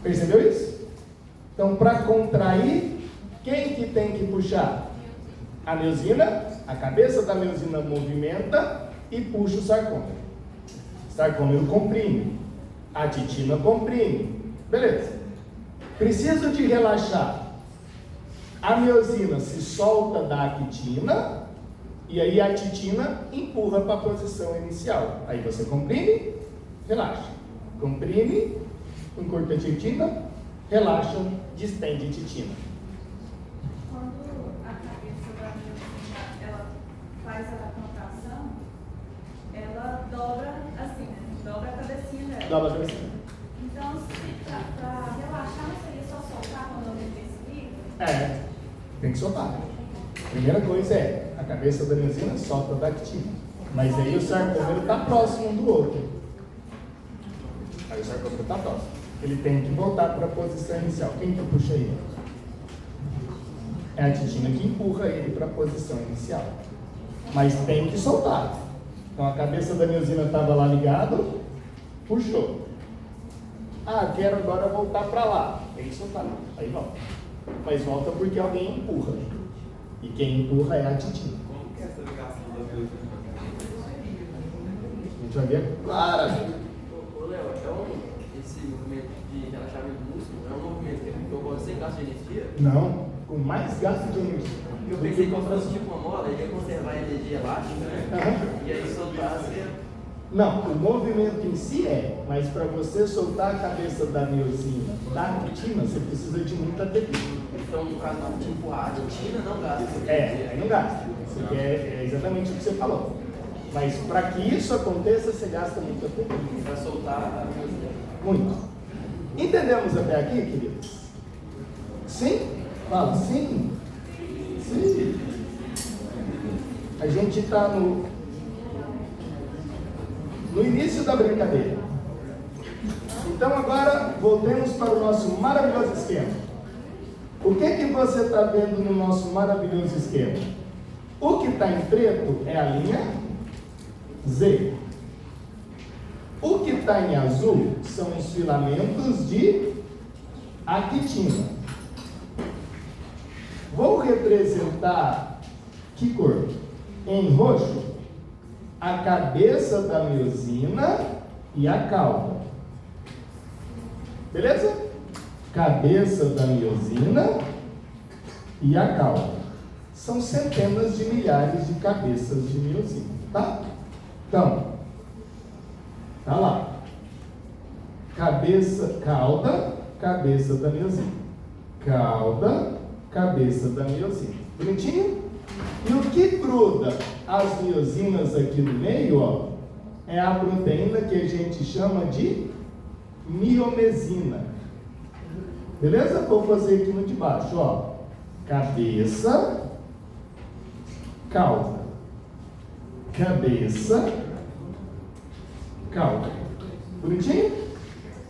Percebeu isso? Então, para contrair, quem que tem que puxar? A miosina. A cabeça da miosina movimenta e puxa o sarcômero. O sarcômero comprime. A titina comprime. Beleza. Preciso de relaxar. A miosina se solta da actina e aí a titina empurra para a posição inicial. Aí você comprime, relaxa. Comprime, encurta a titina, relaxa, distende a titina. Quando a cabeça da miosina ela faz a contração, ela dobra assim, né? Dobra a cabecinha dela. Dobra a cabecinha. Então, para relaxar, não seria só soltar quando eu meter esse livro? É, tem que soltar. Primeira coisa é, a cabeça da miosina solta da actina. Mas aí o sarcômero está próximo um do outro. Aí o sarcômero está próximo. Ele tem que voltar para a posição inicial. Quem que puxa ele? É a titina que empurra ele para a posição inicial. Mas tem que soltar. Então a cabeça da miosina estava lá ligado, puxou. Ah, quero agora voltar para lá. Tem que soltar. Aí volta. Mas volta porque alguém empurra. E quem empurra é a titina. Como que é essa ligação da miosina? gente vai ver claramente. Ô Léo, esse movimento de relaxamento do músculo é um movimento que ocorre sem gasto de energia? Não, com mais gasto de energia. Eu pensei que fosse tipo uma mola, ele ia conservar a energia elástica, né? Aham. E aí soltasse. Não, o movimento em si mas para você soltar a cabeça da miosina, da actina, você precisa de muita ATP. Então, no caso, de empurrar a titina, não gasta. Aí não gasta. Porque é exatamente o que você falou. Mas para que isso aconteça, você gasta muito ATP. Para soltar a miosina. Muito. Entendemos até aqui, queridos? Sim? Fala, sim. Sim. A gente está no início da brincadeira. Então agora voltemos para o nosso maravilhoso esquema. O que você está vendo no nosso maravilhoso esquema? O que está em preto é a linha Z. O que está em azul são os filamentos de actina. Vou representar que cor? Em roxo, a cabeça da miosina e a cauda. Beleza? Cabeça da miosina e a cauda. São centenas de milhares de cabeças de miosina, tá? Então, tá lá. Cauda, cabeça da miosina. Cauda, cabeça da miosina. Bonitinho? E o que gruda as miosinas aqui no meio, ó, é a proteína que a gente chama de miomesina. Beleza? Vou fazer aqui no de baixo, ó. Cabeça, cauda. Cabeça, cauda. Bonitinho?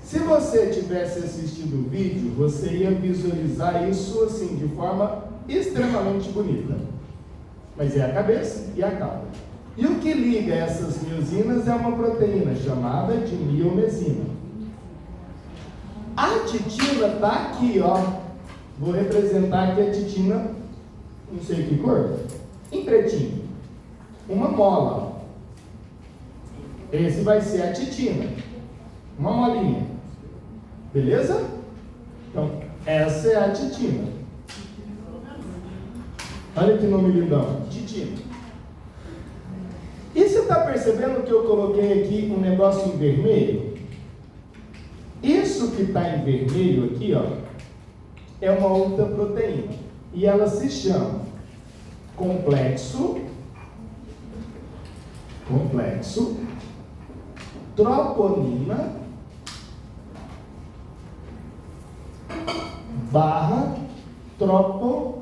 Se você tivesse assistido o vídeo, você ia visualizar isso assim, de forma extremamente bonita. Mas é a cabeça e a cauda. E o que liga essas miosinas é uma proteína chamada de miomesina. A titina está aqui, ó. Vou representar aqui a titina, não sei que cor, em pretinho. Uma mola. Esse vai ser a titina. Uma molinha. Beleza? Então, essa é a titina. Olha que nome lindão. Titina. E você está percebendo que eu coloquei aqui um negócio em vermelho? Isso que está em vermelho aqui, ó, é uma outra proteína. E ela se chama complexo troponina barra tropomiosina.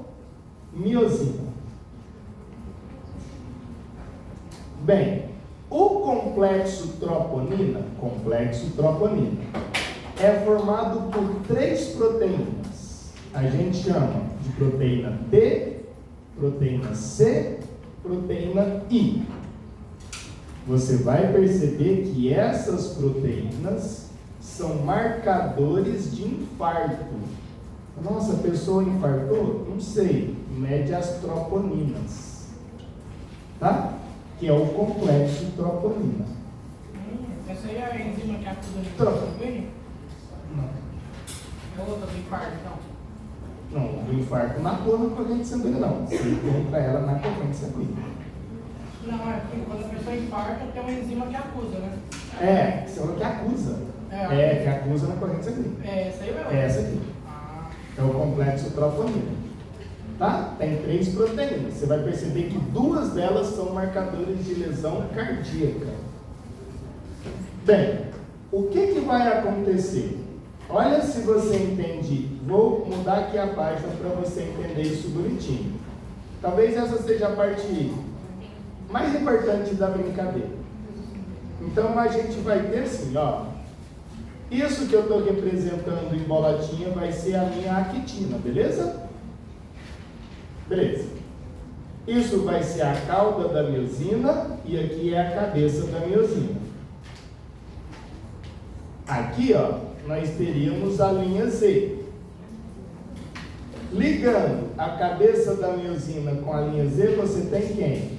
Bem, o complexo troponina é formado por 3 proteínas. A gente chama de proteína T, proteína C, proteína I. Você vai perceber que essas proteínas são marcadores de infarto. Nossa, a pessoa infartou? Não sei. Mede as troponinas. Tá? Que é o complexo troponina. Essa aí é a enzima que acusa de sanguíneo? Não. É outra do infarto, então? Não, do infarto matou na corrente sanguínea, não. Você encontra ela na corrente sanguínea. Não, é porque quando a pessoa infarta, tem uma enzima que acusa, né? É, que são que acusa. Que acusa na corrente sanguínea. É, essa aí mesmo? É essa aqui. É o complexo troponina. Tá? Tem 3 proteínas. Você vai perceber que 2 delas são marcadores de lesão cardíaca. Bem, o que vai acontecer? Olha se você entende. Vou mudar aqui a página para você entender isso bonitinho. Talvez essa seja a parte mais importante da brincadeira. Então a gente vai ter assim, ó. Isso que eu estou representando em boladinha vai ser a minha actina, beleza? Beleza. Isso vai ser a cauda da miosina e aqui é a cabeça da miosina. Aqui, ó, nós teríamos a linha Z. Ligando a cabeça da miosina com a linha Z, você tem quem?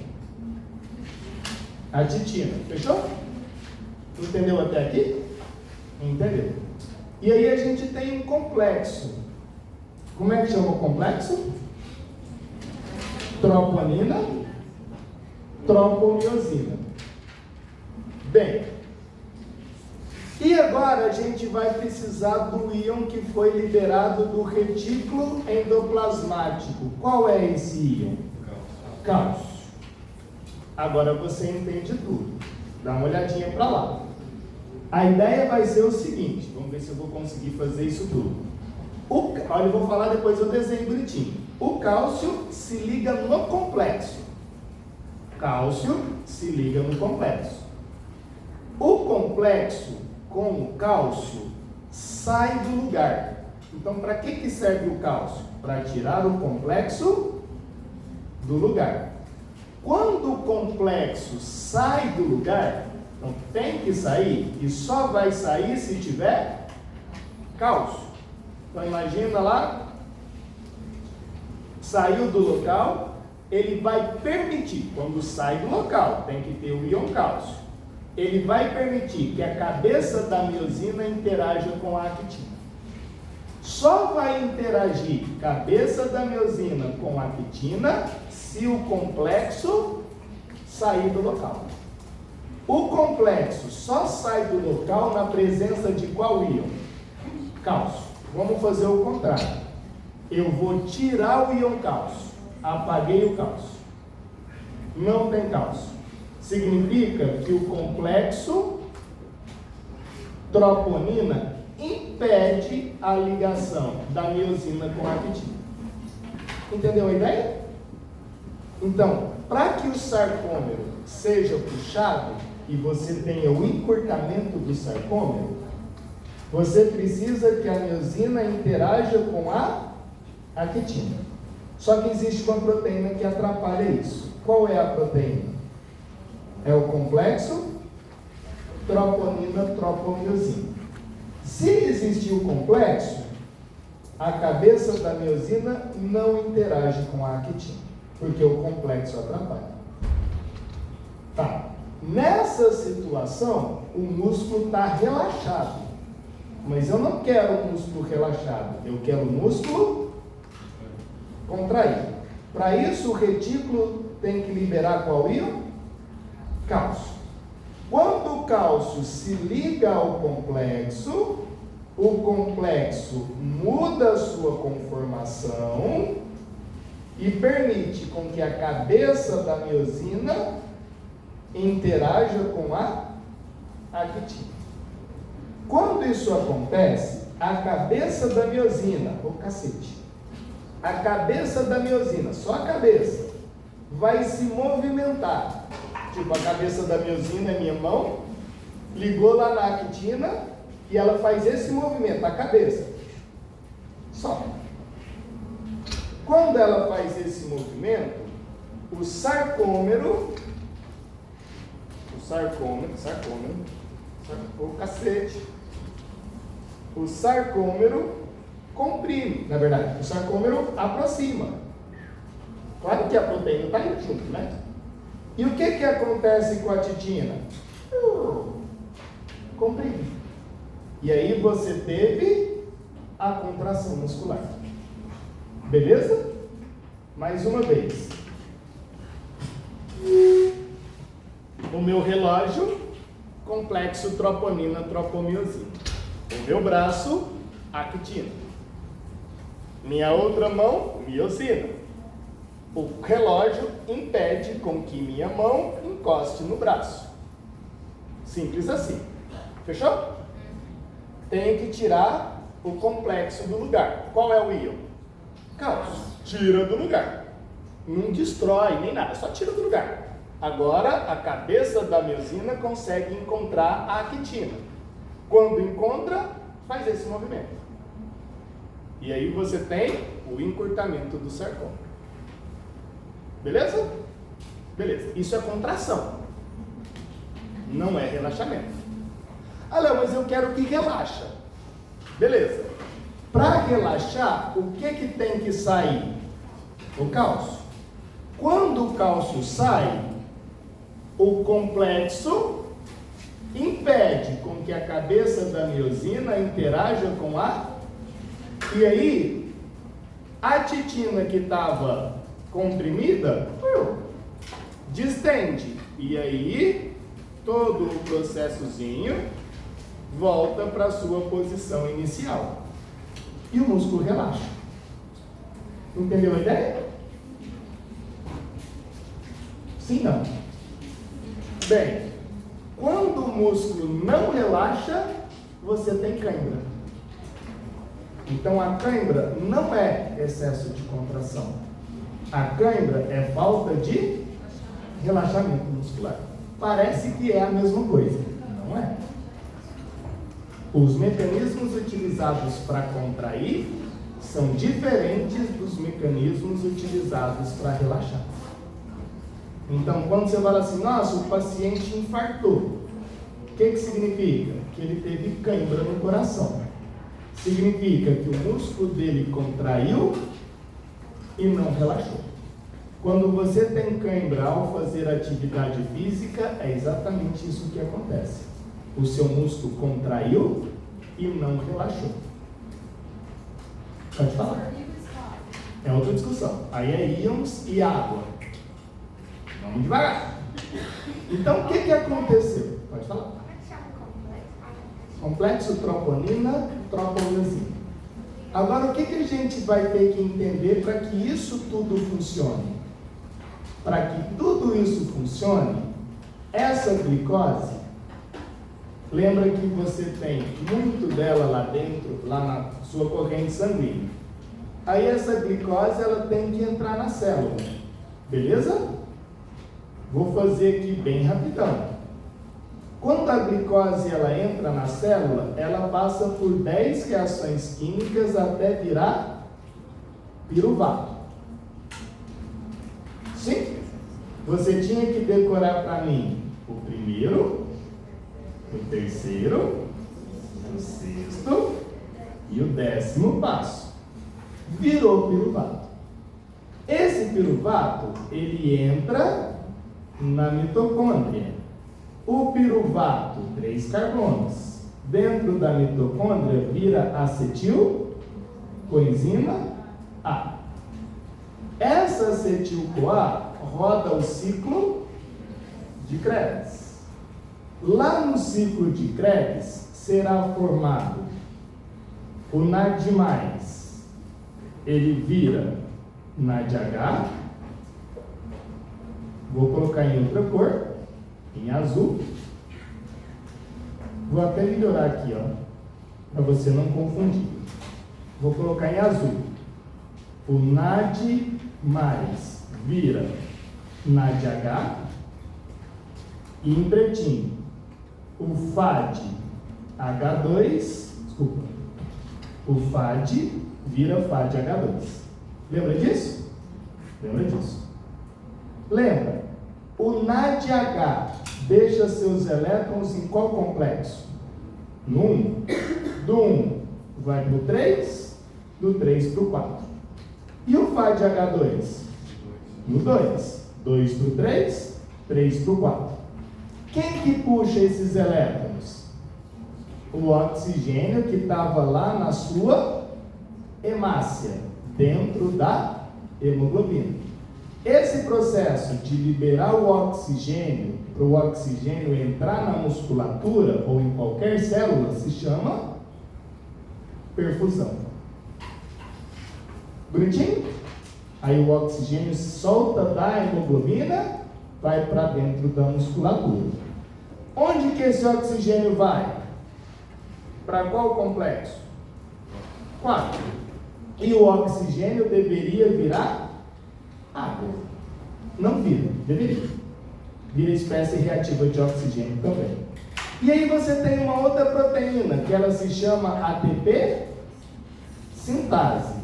A titina. Fechou? Entendeu até aqui? Entendeu? E aí a gente tem um complexo. Como é que chama o complexo? Troponina, tropomiosina. Bem, e agora a gente vai precisar do íon que foi liberado do retículo endoplasmático. Qual é esse íon? Cálcio. Agora você entende tudo. Dá uma olhadinha para lá. A ideia vai ser o seguinte, vamos ver se eu vou conseguir fazer isso tudo. Olha, eu vou falar depois eu desenho bonitinho. O cálcio se liga no complexo. Cálcio se liga no complexo. O complexo com o cálcio sai do lugar. Então, para que serve o cálcio? Para tirar o complexo do lugar. Quando o complexo sai do lugar, então tem que sair, e só vai sair se tiver cálcio. Então imagina lá, saiu do local, ele vai permitir, quando sai do local, tem que ter o íon cálcio. Ele vai permitir que a cabeça da miosina interaja com a actina. Só vai interagir cabeça da miosina com a actina se o complexo sair do local. O complexo só sai do local na presença de qual íon? Cálcio. Vamos fazer o contrário. Eu vou tirar o íon cálcio. Apaguei o cálcio. Não tem cálcio. Significa que o complexo troponina impede a ligação da miosina com a actina. Entendeu a ideia? Então, para que o sarcômero seja puxado e você tenha o encurtamento do sarcômero, você precisa que a miosina interaja com a actina. Só que existe uma proteína que atrapalha isso. Qual é a proteína? É o complexo troponina-tropomiosina. Se existir o complexo, a cabeça da miosina não interage com a actina, porque o complexo atrapalha. Tá. Nessa situação, o músculo está relaxado. Mas eu não quero o músculo relaxado, eu quero o músculo contraído. Para isso, o retículo tem que liberar qual íon? Cálcio. Quando o cálcio se liga ao complexo, o complexo muda a sua conformação e permite com que a cabeça da miosina interaja com a actina. Quando isso acontece, a cabeça da miosina, a cabeça da miosina, só a cabeça, vai se movimentar. Tipo, a cabeça da miosina é minha mão, ligou lá na actina e ela faz esse movimento, a cabeça. Só. Quando ela faz esse movimento, o sarcômero, o sarcômero comprime, na verdade, o sarcômero aproxima. Claro que a proteína está indo junto, né? E o que acontece com a titina? Comprime. E aí você teve a contração muscular. Beleza? Mais uma vez. O meu relógio, complexo troponina-tropomiosina. O meu braço, actina. Minha outra mão, miosina. O relógio impede com que minha mão encoste no braço. Simples assim. Fechou? Tem que tirar o complexo do lugar. Qual é o íon? Cálcio. Tira do lugar. Não destrói nem nada, só tira do lugar. Agora a cabeça da miosina consegue encontrar a actina. Quando encontra, faz esse movimento. E aí você tem o encurtamento do sarcômero. Beleza? Beleza. Isso é contração. Não é relaxamento. Ah, Léo, mas eu quero que relaxa. Beleza. Para relaxar, o que tem que sair? O cálcio. Quando o cálcio sai, o complexo impede com que a cabeça da miosina interaja com a... E aí, a titina que estava comprimida, distende. E aí, todo o processozinho volta para a sua posição inicial. E o músculo relaxa. Entendeu a ideia? Sim, não. Bem, quando o músculo não relaxa, você tem cãibra. Então a cãibra não é excesso de contração. A cãibra é falta de relaxamento muscular. Parece que é a mesma coisa, não é? Os mecanismos utilizados para contrair são diferentes dos mecanismos utilizados para relaxar. Então, quando você fala assim, nossa, o paciente infartou, o que significa? Que ele teve cãibra no coração. Significa que o músculo dele contraiu e não relaxou. Quando você tem cãibra ao fazer atividade física, é exatamente isso que acontece. O seu músculo contraiu e não relaxou. Pode falar. É outra discussão. Aí é íons e água. Vamos devagar. Então, o que aconteceu? Pode falar. Complexo troponina, troponazina. Agora, o que a gente vai ter que entender para que isso tudo funcione? Para que tudo isso funcione, essa glicose, lembra que você tem muito dela lá dentro, lá na sua corrente sanguínea. Aí essa glicose, ela tem que entrar na célula. Beleza? Vou fazer aqui bem rapidão. Quando a glicose ela entra na célula, ela passa por 10 reações químicas até virar piruvato. Sim? Você tinha que decorar para mim o primeiro, o terceiro, o sexto e o 10º passo. Virou piruvato. Esse piruvato, ele entra na mitocôndria. O piruvato, 3 carbonos, dentro da mitocôndria vira acetil coenzima A. Essa acetil-CoA roda o ciclo de Krebs. Lá no ciclo de Krebs será formado o NAD+, ele vira NADH. Vou colocar em outra cor, em azul. Vou até melhorar aqui, ó, para você não confundir. Vou colocar em azul. O NAD+ vira NADH. E em pretinho, o FAD-H2, desculpa, o FAD vira FAD-H2. Lembra disso? Lembra disso. Lembra, o NADH deixa seus elétrons em qual complexo? No 1. Do 1 vai para o 3, do 3 para o 4. E o FAD-H2? No 2. 2 para o 3, 3 para o 4. Quem que puxa esses elétrons? O oxigênio que estava lá na sua hemácia, dentro da hemoglobina. Esse processo de liberar o oxigênio, para o oxigênio entrar na musculatura ou em qualquer célula, se chama perfusão. Bonitinho? Aí o oxigênio solta da hemoglobina, vai para dentro da musculatura. Onde que esse oxigênio vai? Para qual complexo? 4. E o oxigênio deveria virar água. Não vira, deveria. Vira espécie reativa de oxigênio também. E aí você tem uma outra proteína, que ela se chama ATP sintase,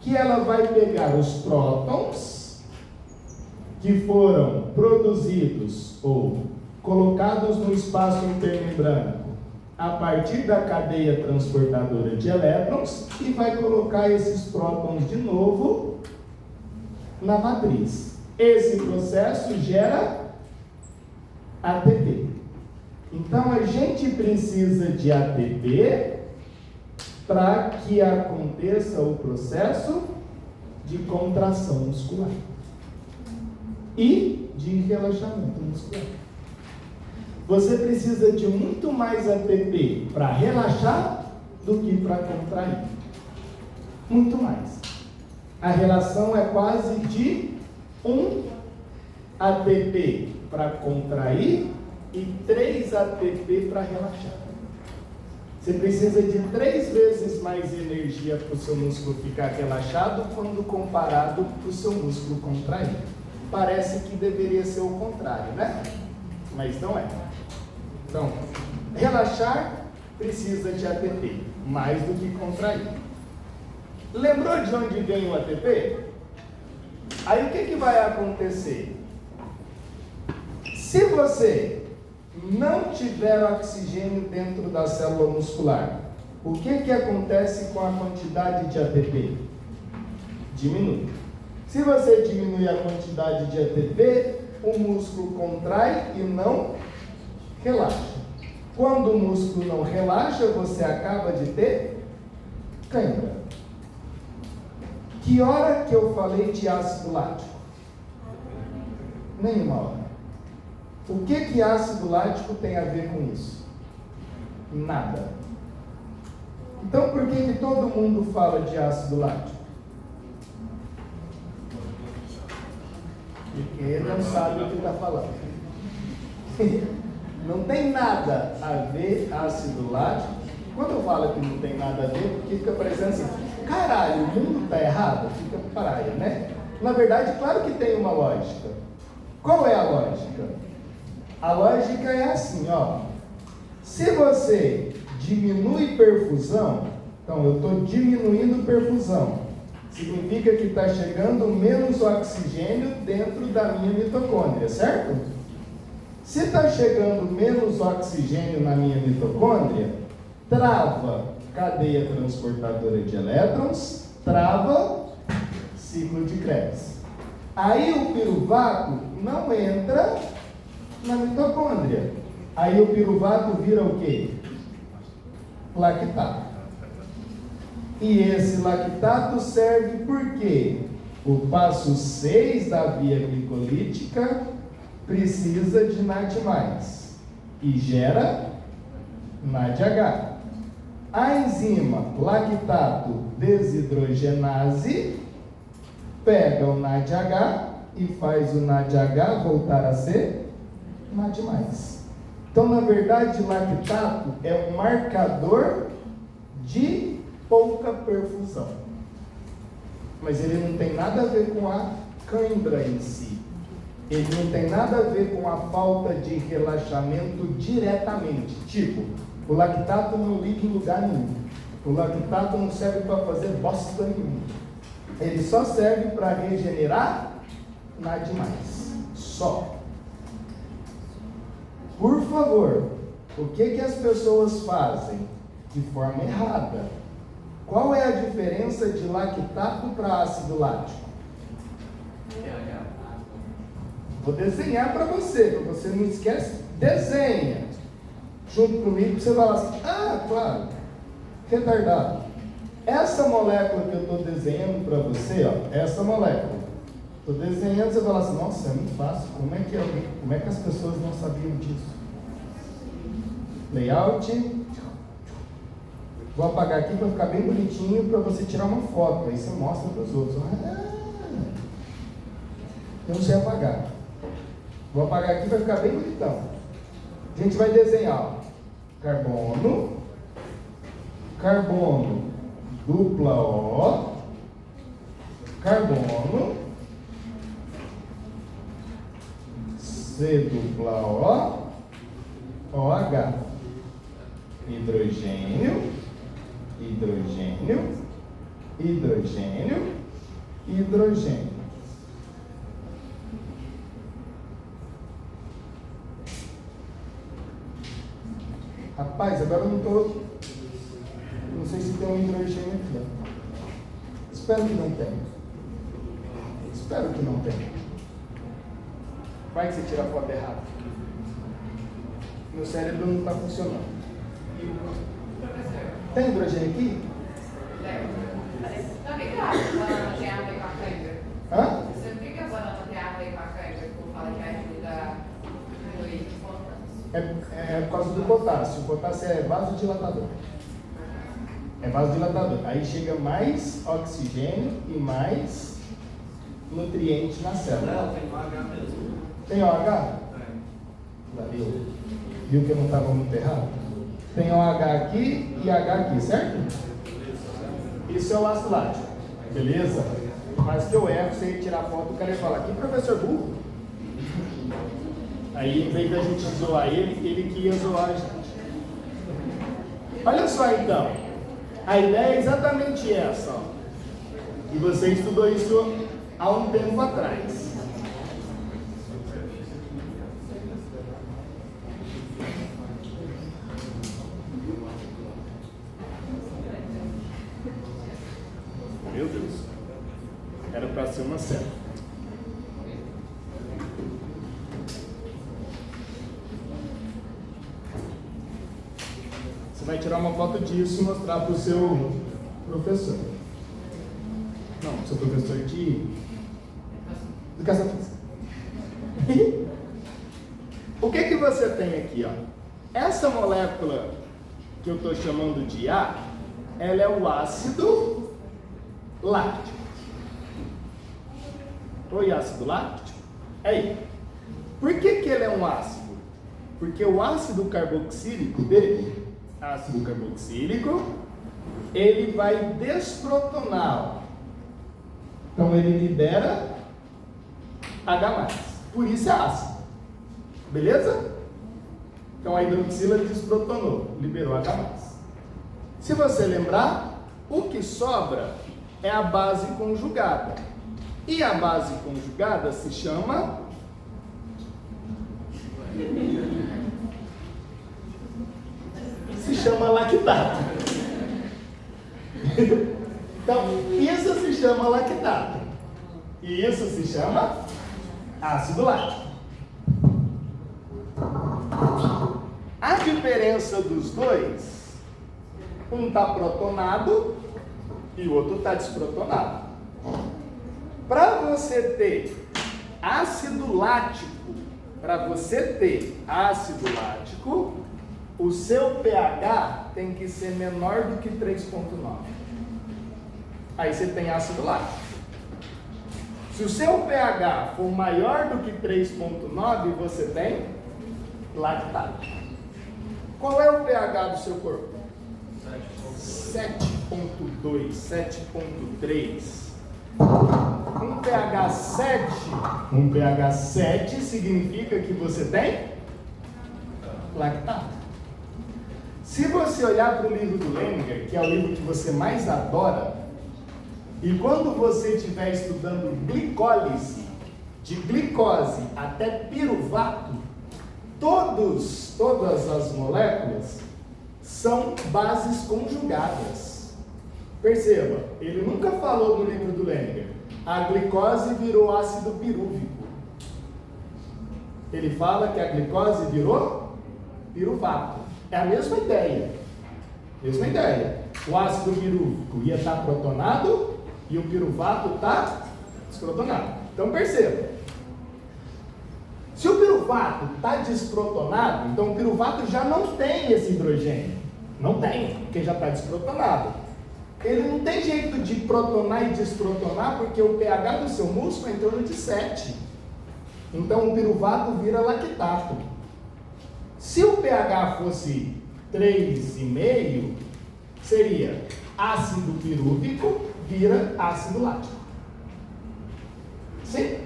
que ela vai pegar os prótons que foram produzidos ou colocados no espaço intermembrânico a partir da cadeia transportadora de elétrons e vai colocar esses prótons de novo na matriz. Esse processo gera ATP. Então a gente precisa de ATP para que aconteça o processo de contração muscular e de relaxamento muscular. Você precisa de muito mais ATP para relaxar do que para contrair. Muito mais. A relação é quase de 1 ATP para contrair e 3 ATP para relaxar. Você precisa de 3 vezes mais energia para o seu músculo ficar relaxado quando comparado para o seu músculo contrair. Parece que deveria ser o contrário, né? Mas não é. Então, relaxar precisa de ATP, mais do que contrair. Lembrou de onde vem o ATP? Aí o que vai acontecer? Se você não tiver oxigênio dentro da célula muscular, o que acontece com a quantidade de ATP? Diminui. Se você diminui a quantidade de ATP, o músculo contrai e não relaxa. Quando o músculo não relaxa, você acaba de ter cãibra. Que hora que eu falei de ácido lático? Nenhuma hora. O que ácido lático tem a ver com isso? Nada. Então por que todo mundo fala de ácido lático? Porque ele não sabe o que está falando. Não tem nada a ver ácido lático. Quando eu falo que não tem nada a ver, porque fica parecendo assim, caralho, o mundo está errado, fica praia, né? Na verdade, claro que tem uma lógica. Qual é a lógica? A lógica é assim, ó. Se você diminui perfusão, então eu estou diminuindo perfusão, significa que está chegando menos oxigênio dentro da minha mitocôndria, certo? Se está chegando menos oxigênio na minha mitocôndria, trava cadeia transportadora de elétrons, trava ciclo de Krebs. Aí o piruvato não entra na mitocôndria. Aí o piruvato vira o quê? Lactato. E esse lactato serve por quê? O passo 6 da via glicolítica precisa de NAD+, e gera NADH. A enzima lactato desidrogenase pega o NADH e faz o NADH voltar a ser NAD+. Então, na verdade, lactato é um marcador de pouca perfusão. Mas ele não tem nada a ver com a cãibra em si. Ele não tem nada a ver com a falta de relaxamento diretamente. Tipo, o lactato não liga em lugar nenhum. O lactato não serve para fazer bosta nenhuma. Ele só serve para regenerar NAD+. Só. Por favor, o que as pessoas fazem? De forma errada. Qual é a diferença de lactato para ácido lático? Vou desenhar para você não esquece, desenha. Junto comigo, você vai lá assim, ah, claro, retardado. Essa molécula que eu estou desenhando para você, ó, essa molécula. Estou desenhando, você vai lá assim, nossa, é muito fácil, como é que as pessoas não sabiam disso? Layout. Vou apagar aqui para ficar bem bonitinho para você tirar uma foto. Aí você mostra para os outros. Eu não sei apagar. Vou apagar aqui para ficar bem bonitão. A gente vai desenhar, ó, carbono, carbono, dupla O, carbono, C dupla O, OH, hidrogênio, hidrogênio, hidrogênio, hidrogênio. Rapaz, agora eu não sei se tem um hidrogênio aqui. Ó. Espero que não tenha. Espero que não tenha. Vai que você tira a foto errada. Meu cérebro não está funcionando. Professor, Tem hidrogênio aqui? Léo, sabe que a banana tem a ver com a cãibra? Hã? Você não fica a banana tem a ver com a cãibra, que eu falo que ajuda a diminuir os pontos? É por causa do potássio. O potássio é vasodilatador. É vasodilatador. Aí chega mais oxigênio e mais nutriente na célula. Não, tem H mesmo. Tem OH? Tem. Valeu. Viu que eu não estava muito errado? Tem OH aqui e H aqui, certo? Isso é o ácido lático. Beleza? Mas que eu erro, sem tirar foto, o cara ia falar, que professor burro. Aí, em vez da gente zoar ele que ia zoar a gente. Olha só então. A ideia é exatamente essa. Ó. E você estudou isso há um tempo atrás. Meu Deus. Era para ser uma série. Você vai tirar uma foto disso e mostrar para o seu professor. Não, seu professor de educação física. O que você tem aqui, ó? Essa molécula que eu estou chamando de A, ela é o ácido láctico. Oi, ácido láctico? Aí, por que ele é um ácido? Porque o ácido carboxílico dele, ele vai desprotonar. Ó. Então ele libera H+. Por isso é ácido. Beleza? Então a hidroxila desprotonou, liberou H+. Se você lembrar, o que sobra é a base conjugada. E a base conjugada se chama lactato. Então, isso se chama lactato. E isso se chama ácido lático. A diferença dos dois, um está protonado e o outro está desprotonado. Para você ter ácido lático, o seu pH tem que ser menor do que 3,9. Aí você tem ácido lático. Se o seu pH for maior do que 3,9, você tem lactato. Qual é o pH do seu corpo? 7,2, 7,3. Um pH 7 significa que você tem lactato. Se você olhar para o livro do Leninger, que é o livro que você mais adora, e quando você estiver estudando glicólise, de glicose até piruvato, todas as moléculas são bases conjugadas. Perceba, ele nunca falou no livro do Leninger, a glicose virou ácido pirúvico. Ele fala que a glicose virou piruvato. É a mesma ideia. O ácido pirúvico ia estar protonado e o piruvato está desprotonado. Então perceba. Se o piruvato está desprotonado, então o piruvato já não tem esse hidrogênio. Não tem, porque já está desprotonado. Ele não tem jeito de protonar e desprotonar, porque o pH do seu músculo é em torno de 7. Então o piruvato vira lactato. Se o pH fosse 3,5, seria ácido pirúvico vira ácido lático. Sim?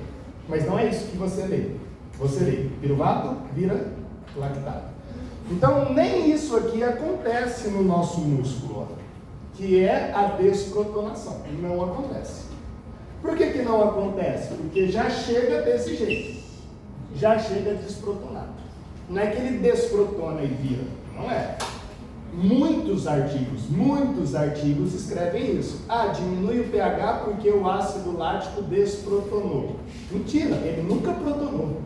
Mas não é isso que você lê. Você lê piruvato vira lactato. Então nem isso aqui acontece no nosso músculo, que é a desprotonação. Não acontece. Por que não acontece? Porque já chega desse jeito. Já chega desprotonado. Não é que ele desprotona e vira. Não é. Muitos artigos escrevem isso. Diminui o pH porque o ácido lático desprotonou. Mentira, ele nunca protonou.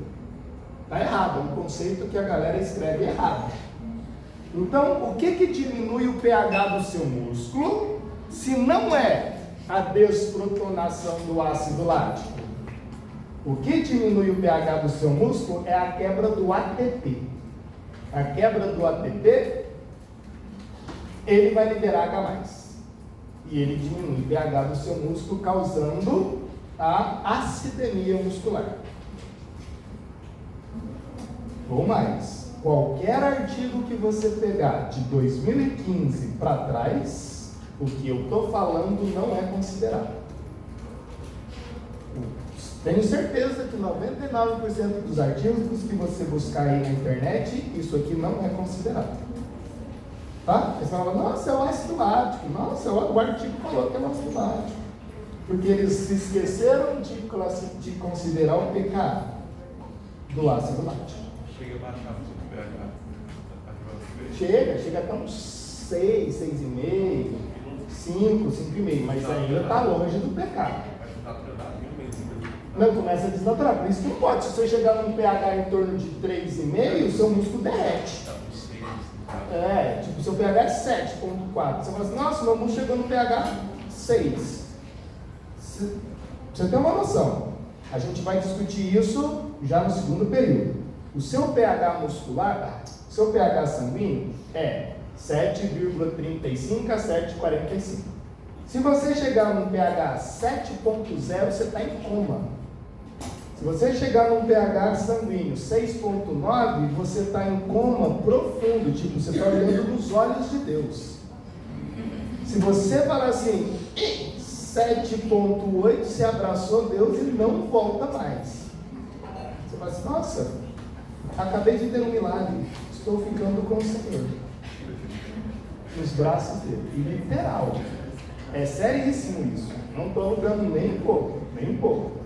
Está errado, é um conceito que a galera escreve errado. Então, o que diminui o pH do seu músculo, se não é a desprotonação do ácido lático? O que diminui o pH do seu músculo é a quebra do ATP. A quebra do ATP, ele vai liberar H+. E ele diminui o pH do seu músculo, causando a acidemia muscular. Ou mais, qualquer artigo que você pegar de 2015 para trás, o que eu estou falando não é considerado. Tenho certeza que 99% dos artigos que você buscar aí na internet, isso aqui não é considerado. Tá? Você fala, nossa, é o ácido lático. Nossa, o artigo falou que é o ácido lático. Porque eles se esqueceram de considerar o pK do ácido lático. Chega a baixar o pH. Chega até uns 6, 6,5, 5, 5,5, mas ainda está longe do pK. Não, começa a desnaturar. Por isso que não pode. Se você chegar num pH em torno de 3,5, o seu músculo derrete. Tipo, seu pH é 7,4. Você fala assim, nossa, meu músculo chegou no pH 6. Você tem uma noção. A gente vai discutir isso já no segundo período. O seu pH muscular, o seu pH sanguíneo é 7,35 a 7,45. Se você chegar num pH 7,0, você está em coma. Se você chegar num pH sanguíneo 6,9, você está em coma profundo, tipo, você está olhando nos olhos de Deus. Se você falar assim, 7,8, você abraçou Deus e não volta mais. Você fala assim, nossa, acabei de ter um milagre, estou ficando com o Senhor. Nos braços dele, literal. É seríssimo isso, não estou alugando nem um pouco, nem um pouco.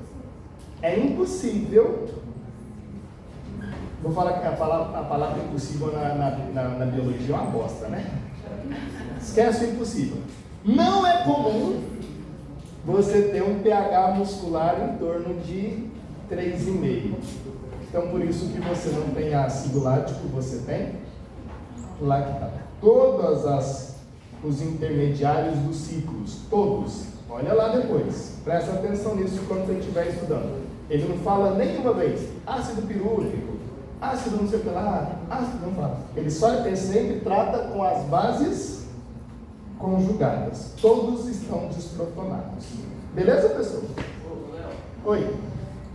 É impossível, vou falar que a palavra impossível na biologia é uma bosta, né? Esquece o impossível. Não é comum você ter um pH muscular em torno de 3,5. Então, por isso que você não tem ácido lático, você tem lactato. Todos os intermediários dos ciclos, todos. Olha lá depois, presta atenção nisso quando você estiver estudando. Ele não fala nenhuma vez ácido pirúvico, ácido não sei o que lá, ácido não fala. Ele sempre trata com as bases conjugadas. Todos estão desprotonados. Beleza, pessoal? Ô, Léo. Oi.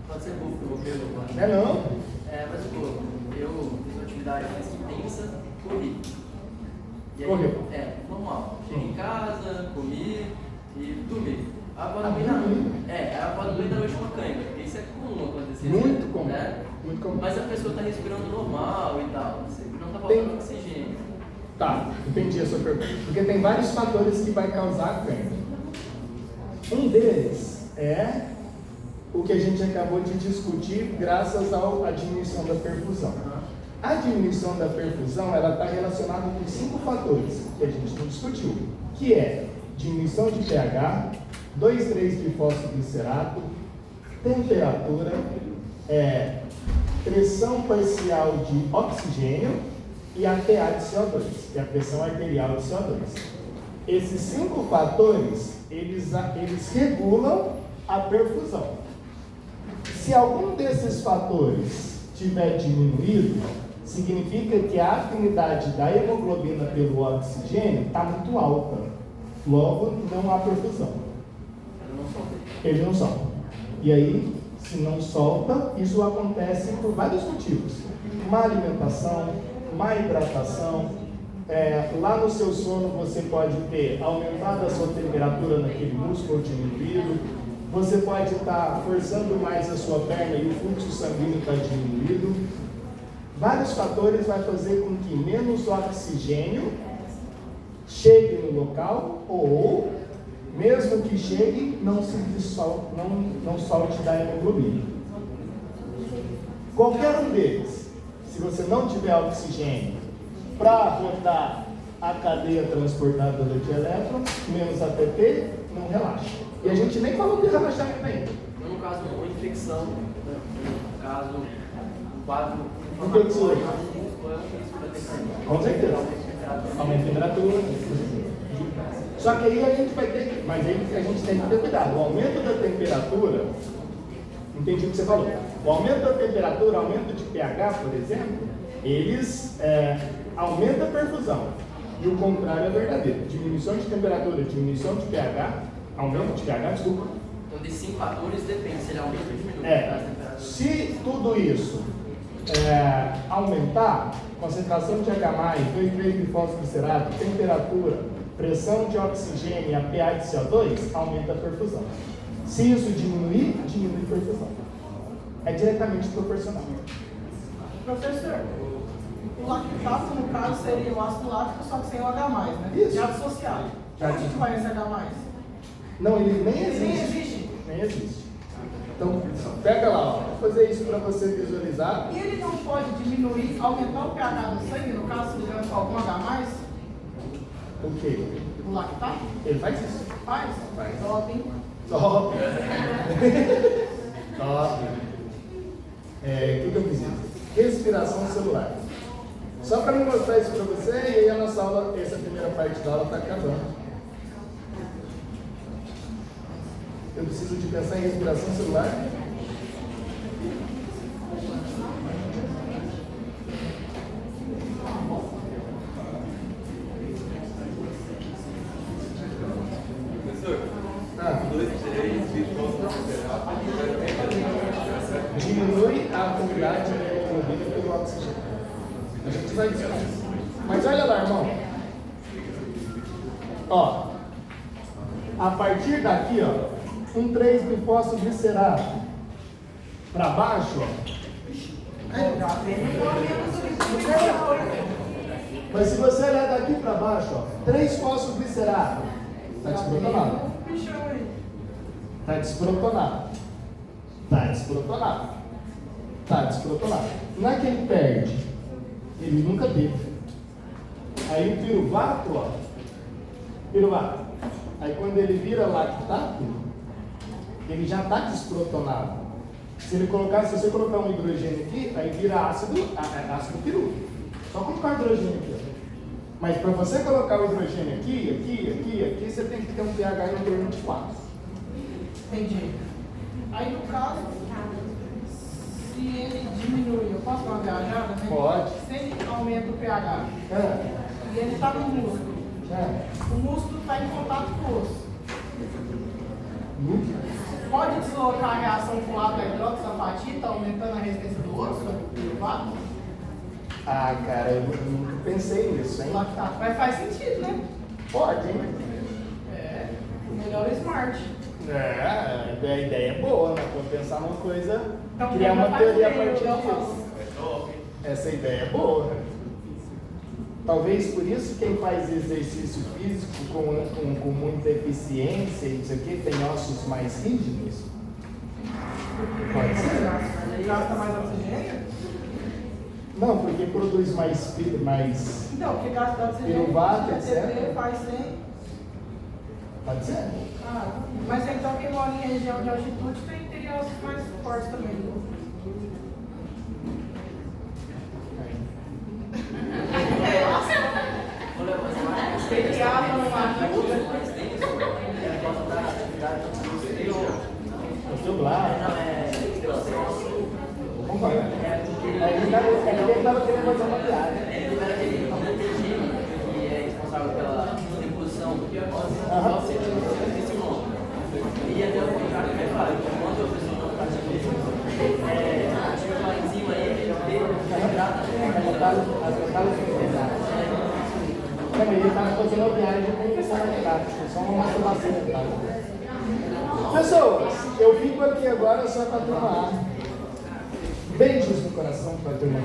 Pode ser pouco que eu vou perguntar. Não é não? Mas pô, eu fiz uma atividade mais intensa, corri. E aí, Correu. Normal. Cheguei em casa, comi e dormi. Agora dormi? agora no meio da noite uma cãibra, porque isso é comum acontecer. Muito comum. Né? Muito comum. Mas a pessoa está respirando normal e tal, não está faltando oxigênio. Tá, entendi a sua pergunta. Porque tem vários fatores que vai causar cãibra. Um deles é o que a gente acabou de discutir graças à diminuição da perfusão. A diminuição da perfusão, ela está relacionada com 5 fatores que a gente não discutiu, que é diminuição de pH, 2,3 de fosfoglicerato, temperatura, pressão parcial de oxigênio e a PA de CO2, que é a pressão arterial de CO2. Esses 5 fatores, eles regulam a perfusão. Se algum desses fatores tiver diminuído, significa que a afinidade da hemoglobina pelo oxigênio está muito alta. Logo, não há perfusão. Ele não solta. E aí, se não solta, isso acontece por vários motivos. Má alimentação, má hidratação. Lá no seu sono você pode ter aumentado a sua temperatura naquele músculo, diminuído. Você pode estar forçando mais a sua perna e o fluxo sanguíneo está diminuído. Vários fatores vão fazer com que menos oxigênio chegue no local ou, mesmo que chegue, não solte da hemoglobina. Qualquer um deles, se você não tiver oxigênio para rodar a cadeia transportadora de elétrons, menos ATP, não relaxa. E a gente nem falou de relaxamento ainda. No caso, uma infecção, no caso, quadro O que você usa? inflamatório. Com certeza. Aumenta a temperatura. Só que aí a gente vai ter que. Mas aí a gente tem que ter cuidado. O aumento da temperatura. Entendi o que você falou. O aumento da temperatura, aumento de pH, por exemplo, eles aumentam a perfusão. E o contrário é verdadeiro. Diminuição de temperatura, diminuição de pH, aumento de pH, desculpa. Então, de 5 fatores depende se ele aumenta ou diminui. Se tudo isso aumentar, concentração de H+, 2,3-bifosfoglicerato, temperatura, pressão de oxigênio e a pH de CO2, aumenta a perfusão. Se isso diminuir, diminui a perfusão. É diretamente proporcional. Professor, o lactato, no caso, seria o ácido lático, só que sem o H+, né? Isso. Já dissociado. Já Onde que vai esse H+. Não, ele nem Ele nem existe. existe. Nem existe. Então, pega lá, ó. Vou fazer isso para você visualizar. E ele não pode diminuir, aumentar o pH do sangue, no caso, se ele com algum H+, O quê? o lactato? Ele faz isso. Faz? Faz. Top, hein? Top. Top. O que eu preciso? Respiração celular. Só para me mostrar isso para você, e aí a nossa aula, essa primeira parte da aula está acabando. Eu preciso de pensar em respiração celular. Professor, Ah. 2, 3, Diminui a quantidade de hemoglobina pelo oxigênio. A gente vai discutir. Mas olha lá, irmão. Ó, a partir daqui, ó, um 3-bifosfoglicerato para baixo, ó. Mas se você olhar daqui para baixo, ó, 3-fosfoglicerato, está desprotonado. Está desprotonado. Está desprotonado. Está desprotonado. Não é que ele perde, ele nunca teve. Aí o piruvato, ó. Piruvato. Aí quando ele vira lactato, ele já está desprotonado. Se você colocar um hidrogênio aqui, aí vira ácido pirúvico. Só colocar o hidrogênio aqui. Ó. Mas para você colocar o hidrogênio aqui, você tem que ter um pH em torno de 4. Entendi. Aí no caso, se ele diminui, eu posso dar uma viajada? Né? Pode. Se ele aumenta o pH e ele está no músculo, o músculo está em contato com o osso. Pode deslocar a reação com a hidroxapatita, aumentando a resistência do osso? Ah, cara, eu nunca pensei nisso, hein? Lactato. Mas faz sentido, né? Pode, hein? É. Melhor o smart. A ideia é boa, né? Vou pensar numa coisa, Então, criar uma teoria a fazer, partir eu disso. falo. Essa ideia é boa. Talvez por isso quem faz exercício físico com muita eficiência e não sei o que, tem ossos mais rígidos. Pode ser. Gasta mais oxigênio? Não, porque produz mais Então, porque gasta oxigênio, Piruvato, a etc. TP faz sem. pode ser? Ah, mas então quem mora em região de altitude teria ossos mais fortes também. Tem água no mar. Vestibular. Concordo. Ele estava querendo fazer uma piada. Ele libera aquele protegido que é responsável pela deposição do que é esse nome. E até o contrário que é claro, quando a pessoa não está ativa uma enzima aí, ele hidrata As metálicas são pesadas. Ele estava fazendo a viagem com a metálica, só uma masturbação metálica. Pessoas, eu fico aqui agora só para tomar beijos no coração para a turma.